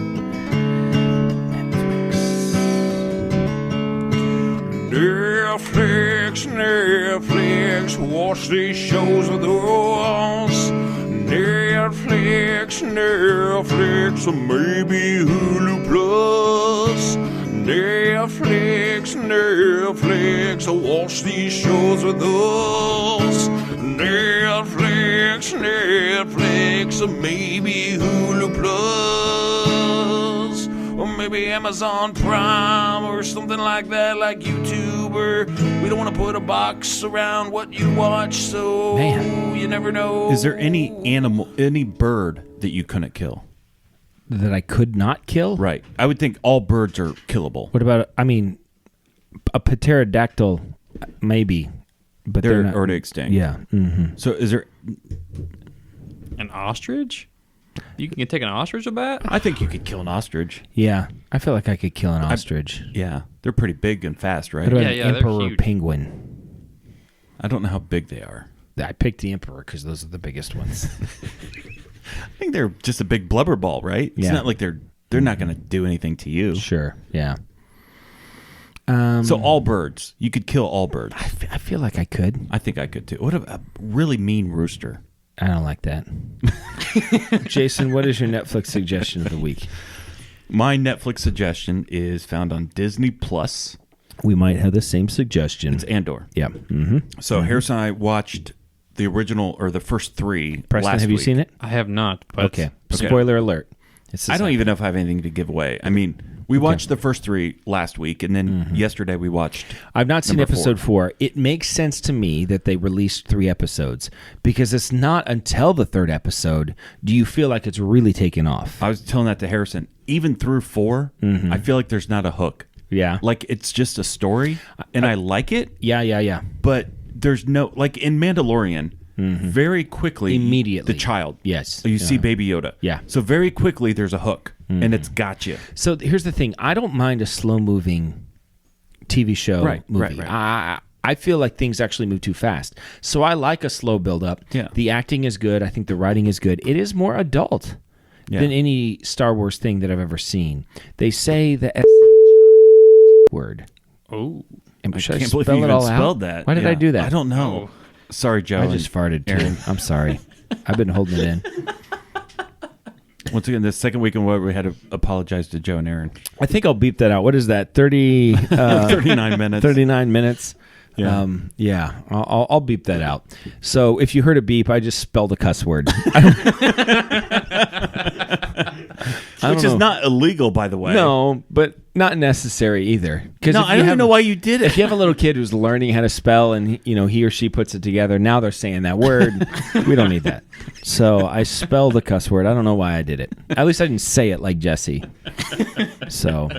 Netflix, watch these shows with us. Netflix, or maybe Hulu Plus. Netflix, watch these shows with us. Netflix, or maybe Hulu Plus. Or maybe Amazon Prime or something like that, like YouTube. Or we don't want to put a box around what you watch, so
Man.
you never know.
Is there any animal, any bird that you couldn't kill?
That I could not kill?
Right. I would think all birds are killable.
What about, a pterodactyl, maybe. But
They're
not,
already extinct.
Yeah. Mm-hmm.
So is there...
An ostrich? You can take an ostrich with that?
I think you could kill an ostrich.
Yeah. I feel like I could kill an ostrich.
Yeah. They're pretty big and fast, right?
What about
Yeah,
an
they're
emperor
huge.
penguin?
I don't know how big they are.
I picked the emperor because those are the biggest ones.
I think they're just a big blubber ball, right? It's
Yeah.
not like they're not going to do anything to you.
Sure. Yeah.
So all birds. You could kill all birds.
I feel like I could.
I think I could too. What a really mean rooster.
I don't like that. Jason, what is your Netflix suggestion of the week?
My Netflix suggestion is found on Disney Plus.
We might have the same suggestion.
It's Andor.
Yeah. Mm-hmm.
So Harrison and I watched the original or the first three.
Preston,
last
have you
week.
seen it?
I have not. But
Okay. Spoiler alert. It's the
I don't
same.
even know if I have anything to give away. I mean, we watched the first three last week, and then yesterday we watched.
I've not seen
number
episode 4. It makes sense to me that they released 3 episodes because it's not until the 3rd episode do you feel like it's really taken off.
I was telling that to Harrison. Even through 4, I feel like there's not a hook.
Yeah.
Like it's just a story, and I like it.
Yeah.
But there's no, like in Mandalorian, very quickly,
Immediately.
the child.
Yes.
So you see
Yeah.
Baby Yoda.
Yeah.
So very quickly there's a hook, and it's got you.
So here's the thing. I don't mind a slow-moving TV show movie.
Right.
I feel like things actually move too fast. So I like a slow build-up.
Yeah.
The acting is good. I think the writing is good. It is more adult than any Star Wars thing that I've ever seen. They say the word.
Oh.
Should I
can't believe
spell
you
it
even
all out?
spelled that.
Why did I do that?
I don't know. Sorry, Joe.
I just farted too.
Aaron.
I'm sorry. I've been holding it in.
Once again, this second week in where we had to apologize to Joe and Aaron.
I think I'll beep that out. What is that?
39 minutes.
39 minutes.
Yeah.
I'll beep that out. So if you heard a beep, I just spelled a cuss word.
Which is not illegal, by the way.
No, but not necessary either.
No, I don't even know why you did it.
If you have a little kid who's learning how to spell and he or she puts it together, now they're saying that word. We don't need that. So I spelled a cuss word. I don't know why I did it. At least I didn't say it like Jesse. So,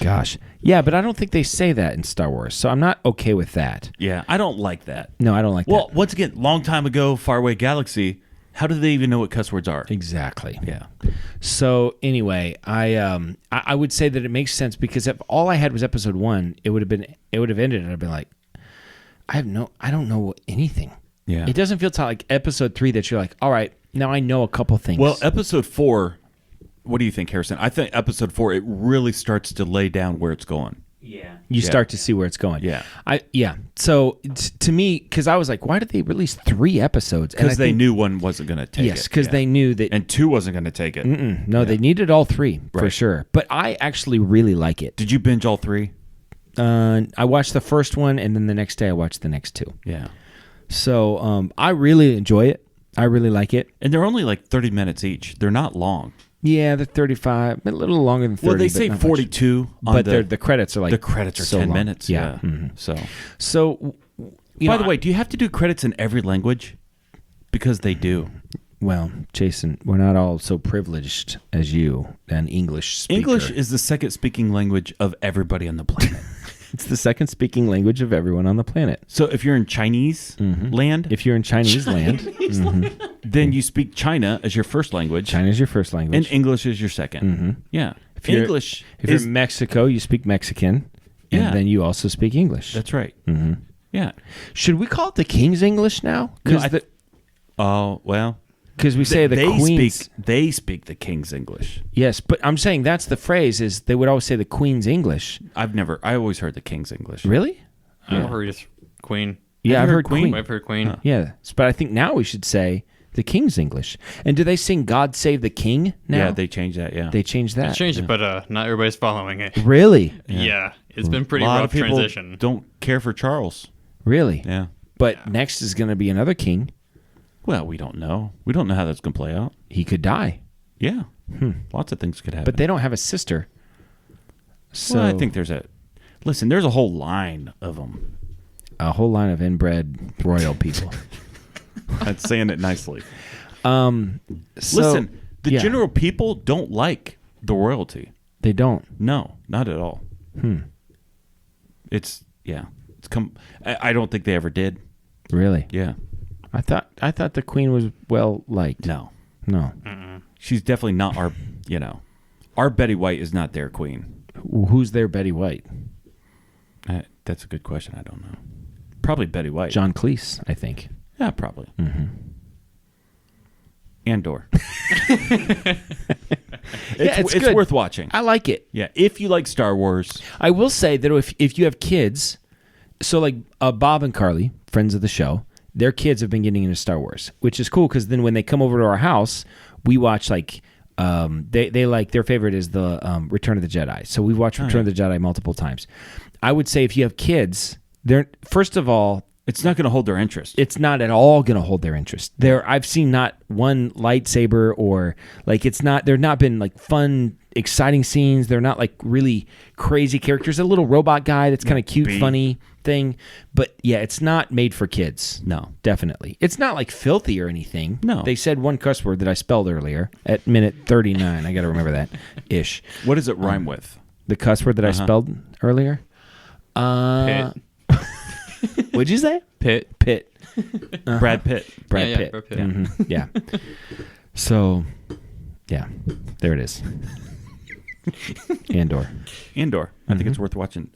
gosh. Yeah, but I don't think they say that in Star Wars. So I'm not okay with that.
Yeah, I don't like that.
No, I don't like that.
Well, once again, long time ago, faraway galaxy, how do they even know what cuss words are?
Exactly.
Yeah.
So anyway, I would say that it makes sense because if all I had was episode 1, it would have ended and I'd been like, I don't know anything.
Yeah.
It doesn't feel like episode 3 that you're like, all right, now I know a couple things.
Well, episode 4, what do you think, Harrison? I think episode 4, it really starts to lay down where it's going.
Yeah.
You start to see where it's going.
Yeah.
So to me, because I was like, why did they release 3 episodes?
Because they knew one wasn't going to take it.
Yes, because they knew that.
And 2 wasn't going to take it.
No, they needed all 3 for
Right.
sure. But I actually really like it.
Did you binge all 3?
I watched the first one, and then the next day I watched the next 2.
Yeah.
So I really enjoy it. I really like it.
And they're only like 30 minutes each. They're not long.
Yeah, they're 35, a little longer than 30.
Well, they
but
say
not much.
42 on
But the credits are like
the credits are
so
10
long.
minutes.
Yeah.
Yeah.
Mhm.
So,
you
by
know,
the way, do you have to do credits in every language? Because they do.
well, Jason, we're not all so privileged as you, an English speaker.
English is the second speaking language of everybody on the planet.
It's the second speaking language of everyone on the planet.
So if you're in Chinese land,
If you're in Chinese land,
then you speak China as your first language,
China's your first language.
and English is your 2nd. Yeah.
If you're-
English
If
is
you're in Mexico, you speak Mexican, and
Yeah.
then you also speak English.
That's right. Yeah.
Should we call it the King's English now?
No,
Because
Oh, well.
we say the Queen's.
They speak the King's English.
Yes, but I'm saying that's the phrase. Is they would always say the Queen's English.
I always heard the King's English.
Really?
I've heard just Queen.
Yeah,
Have
I've
you
heard
heard
Queen.
I've heard Queen.
Yeah, but I think now we should say the King's English. And do they sing "God Save the King" now?
Yeah, they changed that. Yeah.
They changed that.
It's changed it, but not everybody's following it.
Really,
Yeah. It's been pretty
a lot
rough
of people
transition.
don't care for Charles.
really.
Yeah.
But next is going to be another king.
Well, we don't know. We don't know how that's going to play out.
He could die,
Yeah. Lots of things could happen.
but they don't have a sister. So
Well, I think there's there's a whole line of them.
a whole line of inbred royal people.
That's saying it nicely.
So,
Listen, the
yeah,
general people don't like the royalty.
they don't.
No, not at all. It's I don't think they ever did.
Really?
Yeah.
I thought the Queen was well liked.
No.
No.
She's definitely not our Betty White is not their queen.
Who's their Betty White?
That's a good question. I don't know. Probably Betty White.
John Cleese, I think.
Yeah, probably. Andor.
It's
it's
good.
worth watching.
I like it.
Yeah, if you like Star Wars.
I will say that if you have kids, so like Bob and Carly, friends of the show, their kids have been getting into Star Wars, which is cool because then when they come over to our house, we watch like they like their favorite is the Return of the Jedi. So we've watched Return of the Jedi multiple times. I would say if you have kids, they're first of all,
It's not going to hold their interest.
it's not at all going to hold their interest. I've seen not one lightsaber or like there've not been like fun, exciting scenes. They're not like really crazy characters. A little robot guy that's kind of cute, funny thing. But yeah, it's not made for kids.
No.
Definitely. It's not like filthy or anything.
No.
They said one cuss word that I spelled earlier at minute 39. I got to remember that ish.
What does it rhyme with?
The cuss word that I spelled earlier.
Pit.
What'd you say?
Pit.
Pit.
Brad Pitt.
Brad
Yeah,
Pitt.
Brad Pitt.
Yeah. Yeah. So, yeah, there it is. Andor.
Andor. I think it's worth watching.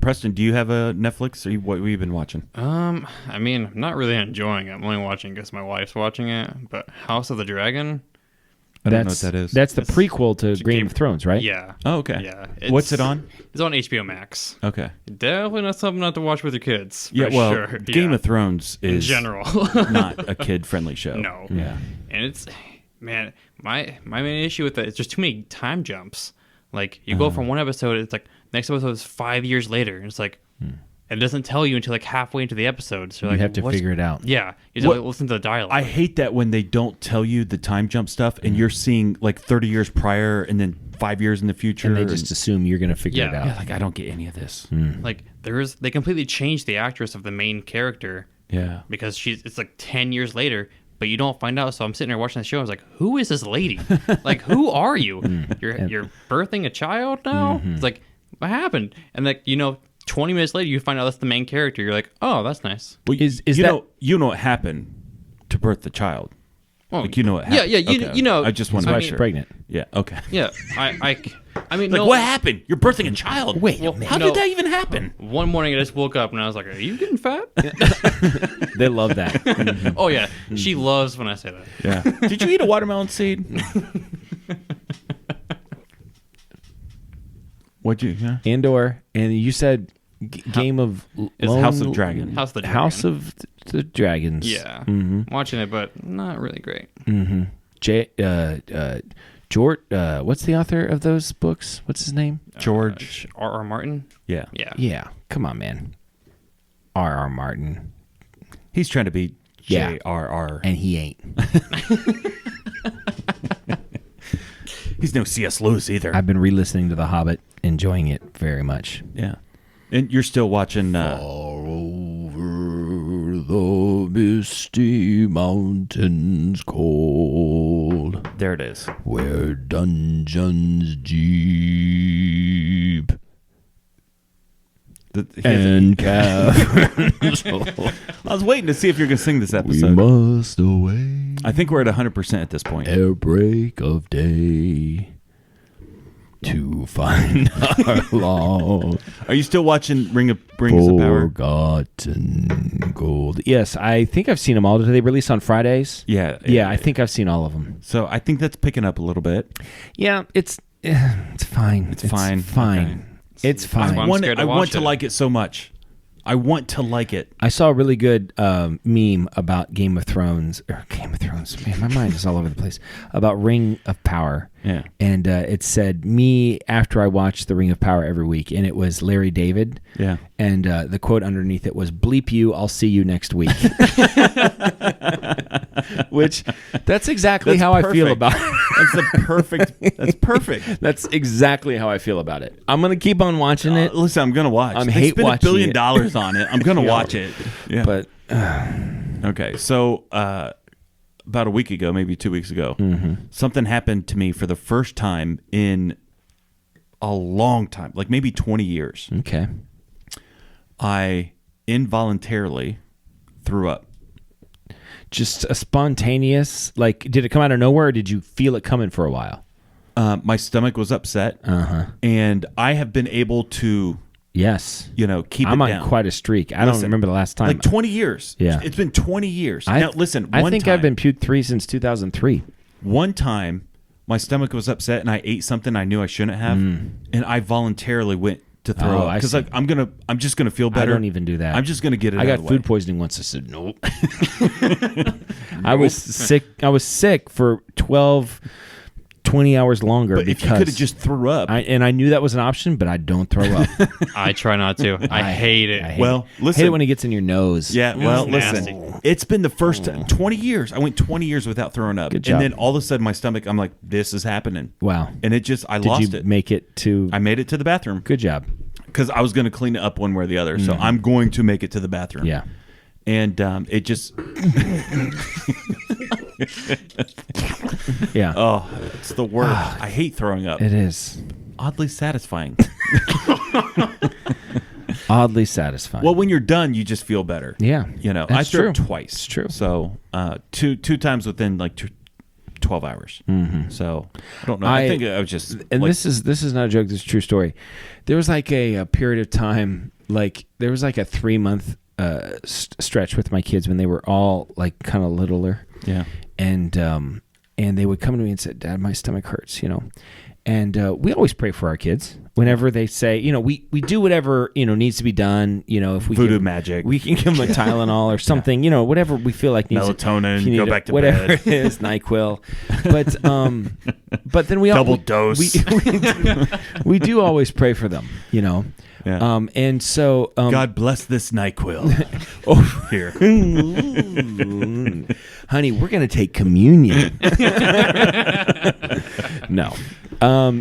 Preston, do you have a Netflix? Or what have you been watching?
I mean, I'm not really enjoying it. I'm only watching because my wife's watching it. But House of the Dragon,
I don't know what that is.
That's the prequel to Game of Thrones, right?
Yeah.
Oh, okay.
Yeah.
What's it on?
It's on HBO Max.
Okay.
Definitely not something not to watch with your kids.
Yeah,
for
well,
sure.
Game of Thrones
in
is
general.
not a kid-friendly show.
No.
Yeah.
And it's, man, my main issue with it is just too many time jumps. Like, you go from one episode, it's like, next episode is 5 years later. And it's like, it doesn't tell you until like halfway into the episode. So
You
like,
have to figure it out.
Yeah. You just listen to the dialogue.
I hate that when they don't tell you the time jump stuff and you're seeing like 30 years prior and then 5 years in the future.
And they just assume you're going to figure it out.
Yeah, like I don't get any of this.
Like, they completely changed the actress of the main character.
Yeah.
Because it's like 10 years later, but you don't find out. So I'm sitting there watching the show. I was like, who is this lady? Like, who are you? You're birthing a child now? It's like, what happened? And like, 20 minutes later, you find out that's the main character. You're like, oh, that's nice.
Well, you know what happened to birth the child?
Oh,
Like, you know what happened?
Yeah,
Okay.
you know.
I just want
That's
to
why
make
she's
sure.
pregnant.
Yeah, okay.
Yeah, I mean,
Like,
no.
what happened? You're birthing a child.
Wait,
Well,
How did that even happen?
One morning, I just woke up and I was like, are you getting fat?
They love that.
Oh, yeah. She loves when I say that.
Yeah. Did you eat a watermelon seed? What'd you? Yeah.
Andor, and you said Game of
It's House of Dragon.
House of the Dragon.
House of the Dragons.
Yeah. Watching it, but not really great.
George, what's the author of those books? What's his name?
George.
R.R. Martin?
Yeah.
Yeah.
Yeah, come on, man. R.R. Martin,
He's trying to be
Yeah.
J.R.R.
and he ain't.
He's no C.S. Lewis either.
I've been re-listening to The Hobbit, enjoying it very much.
Yeah. And you're still watching
Over the misty mountains cold,
there it is.
where dungeons deep and caverns.
I was waiting to see if you're going to sing this
We
episode.
must away
I think we're at 100% at this point.
ere break of day to find our long
Are you still watching Rings of Power?
forgotten gold. Yes, I think I've seen them all. Do they release on Fridays?
Yeah.
Yeah, I think I've seen all of them.
So I think that's picking up a little bit.
Yeah, it's fine. It's
fine.
Fine. It's
why
fine.
I'm scared to
I want
watch
to
it.
like it so much. I want to like it.
I saw a really good meme about Game of Thrones. Man, my mind is all over the place. About Ring of Power.
Yeah.
And it said, me after I watch the Ring of Power every week. And it was Larry David.
Yeah.
And the quote underneath it was, bleep you, I'll see you next week. Which, that's exactly
That's
how I feel
perfect.
about it.
That's the perfect. That's perfect.
That's exactly how I feel about it. I'm going to keep on watching it.
Listen, I'm gonna watch.
I'm
They
hate
spent
watching
$1 billion
it.
on it. I'm gonna watch it. Yeah.
But
Okay, so about a week ago, maybe 2 weeks ago, something happened to me for the first time in a long time, like maybe 20 years.
okay.
I involuntarily threw up.
Just a spontaneous, like, did it come out of nowhere or did you feel it coming for a while?
My stomach was upset, and I have been able to,
Yes.
keep
I'm
it
on
down.
quite a streak. I don't
Listen,
remember the last time.
Like 20 years.
Yeah.
It's been 20 years.
I,
now, listen,
I
one
think
time,
I've been puked 3 since 2003.
One time, my stomach was upset, and I ate something I knew I shouldn't have, and I voluntarily went to throw
Oh,
up
I
because
see.
like I'm just gonna feel better.
I don't even do that.
I'm just gonna get it.
I
out
got
of the
food
way.
poisoning once. I said, nope. I was sick for 12, 20 hours longer
But if you
because
could have just threw up,
I knew that was an option, but I don't throw up.
I try not to. I hate it.
I hate
Well,
it.
listen.
Hate it when it gets in your nose.
yeah. Well,
It's
listen,
nasty.
it's been the first 20 years. I went 20 years without throwing up,
Good job.
and then all of a sudden my stomach. I'm like, this is happening,
Wow.
and it just I
Did
lost
you
it.
make it to?
I made it to the bathroom
Good job.
because I was going to clean it up one way or the other. So I'm going to make it to the bathroom.
Yeah.
And it just
Yeah.
oh, it's the worst. I hate throwing up.
It is
Oddly satisfying.
oddly satisfying.
Well, when you're done, you just feel better.
yeah.
I
That's
threw
true.
up twice.
It's true.
So two times within like 12 hours. Mm-hmm. So I don't know. I think I was just
and
like,
this is not a joke. This is a true story. There was like a period of time, like there was like a 3-month stretch with my kids when they were all like kind of littler.
yeah.
And and they would come to me and say, "Dad, my stomach hurts," And we always pray for our kids. Whenever they say, we do whatever, needs to be done. If we
Voodoo magic.
we can give them a Tylenol or something, whatever we feel like needs
Melatonin,
if you need
go back to
whatever
bed.
it is, NyQuil. But then we
Double dose.
we do always pray for them,
Yeah.
and so
God bless this NyQuil. Here.
honey, we're gonna take communion. No.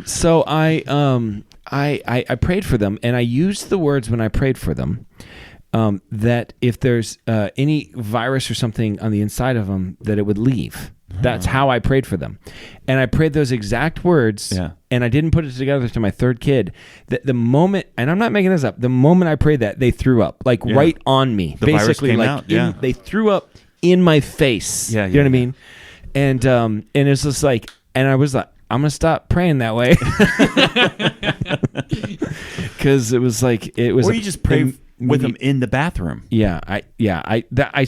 So I prayed for them, and I used the words when I prayed for them that if there's any virus or something on the inside of them, that it would leave. That's how I prayed for them, and I prayed those exact words.
Yeah.
And I didn't put it together to my third kid. The moment, and I'm not making this up, the moment I prayed that, they threw up, right on me.
The virus
basically,
came out, yeah.
they threw up in my face.
Yeah,
you know what I
yeah.
mean? And it's just like, and I was like, I'm gonna stop praying that way, because it was like it was.
Or you just pray with them in the bathroom.
Yeah, I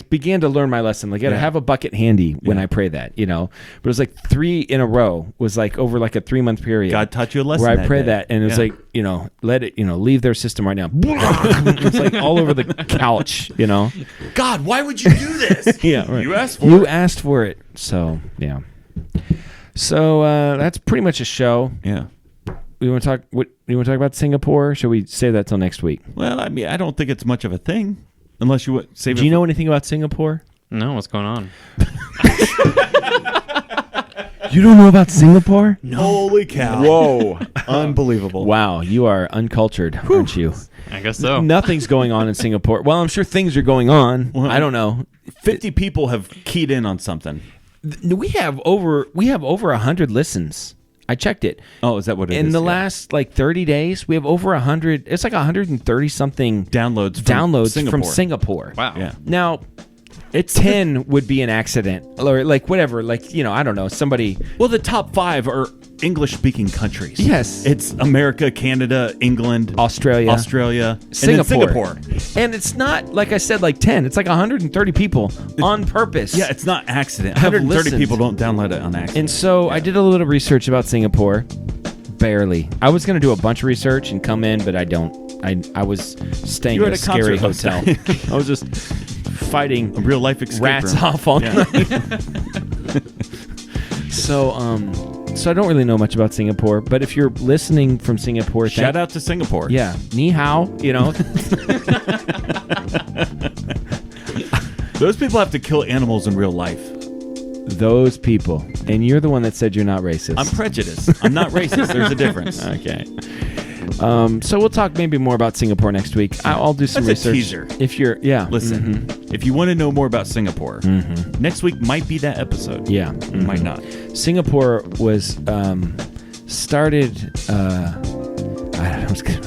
began to learn my lesson. Like, I gotta have a bucket handy when I pray that, But it was like 3 in a row. Was like over like a 3-month period.
God taught you a lesson
where I
that
pray
day.
that, and it's like let it leave their system right now. It's like all over the couch.
God, why would you do this?
Yeah, right.
You asked for
You
it.
asked for it. So yeah. So that's pretty much a show.
Yeah.
We want to talk. What you want to talk about Singapore? Should we save that till next week?
Well, I mean, I don't think it's much of a thing, unless you would save it.
Do you know anything about Singapore?
No, what's going on?
You don't know about Singapore?
Holy cow!
Whoa!
Unbelievable!
Wow, you are uncultured, aren't you?
I guess so.
Nothing's going on in Singapore. Well, I'm sure things are going on.
Well,
I don't know.
50 people have keyed in on something.
We have over 100 listens. I checked it.
Oh, is that what it is?
In the
Yeah.
last 30 days, we have over 100. It's like 130 something
downloads
from Singapore.
Wow.
Yeah.
Now, 10 would be an accident, or whatever. I don't know. Somebody.
Well, the top 5 are English-speaking countries.
Yes.
It's America, Canada, England,
Australia,
and then Singapore.
And it's not, like I said, 10. It's 130 people on purpose.
Yeah, it's not accident.
Have
130
listened.
people don't download it on accident.
And so I did a little research about Singapore. Barely. I was going to do a bunch of research and come in, but I don't. I was staying
You were
at a
at a
scary
concert
hotel.
last
I was just fighting
a real-life escape
rats
room.
off all
Yeah.
night. So I don't really know much about Singapore, but if you're listening from Singapore,
Shout out to Singapore.
Yeah, ni hao,
Those people have to kill animals in real life.
Those people. And you're the one that said you're not racist.
I'm prejudiced. I'm not racist. There's a difference.
Okay. So we'll talk maybe more about Singapore next week. I'll do some
That's a
research.
teaser.
If you're, yeah.
Listen, if you want to know more about Singapore, next week might be that episode.
Yeah.
It might not.
Singapore was started. I don't know.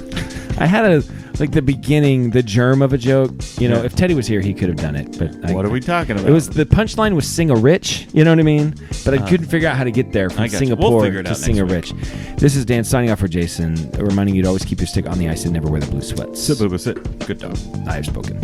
I had the beginning, the germ of a joke. If Teddy was here, he could have done it. But
What are we talking about?
It was the punchline was sing a rich. You know what I mean? But I couldn't figure out how to get there from
I got you.
Singapore
We'll figure it
to
out
sing a
next
rich. This is Dan signing off for Jason, reminding you to always keep your stick on the ice and never wear the blue sweats.
Sit, boo, sit. Good dog.
I have spoken.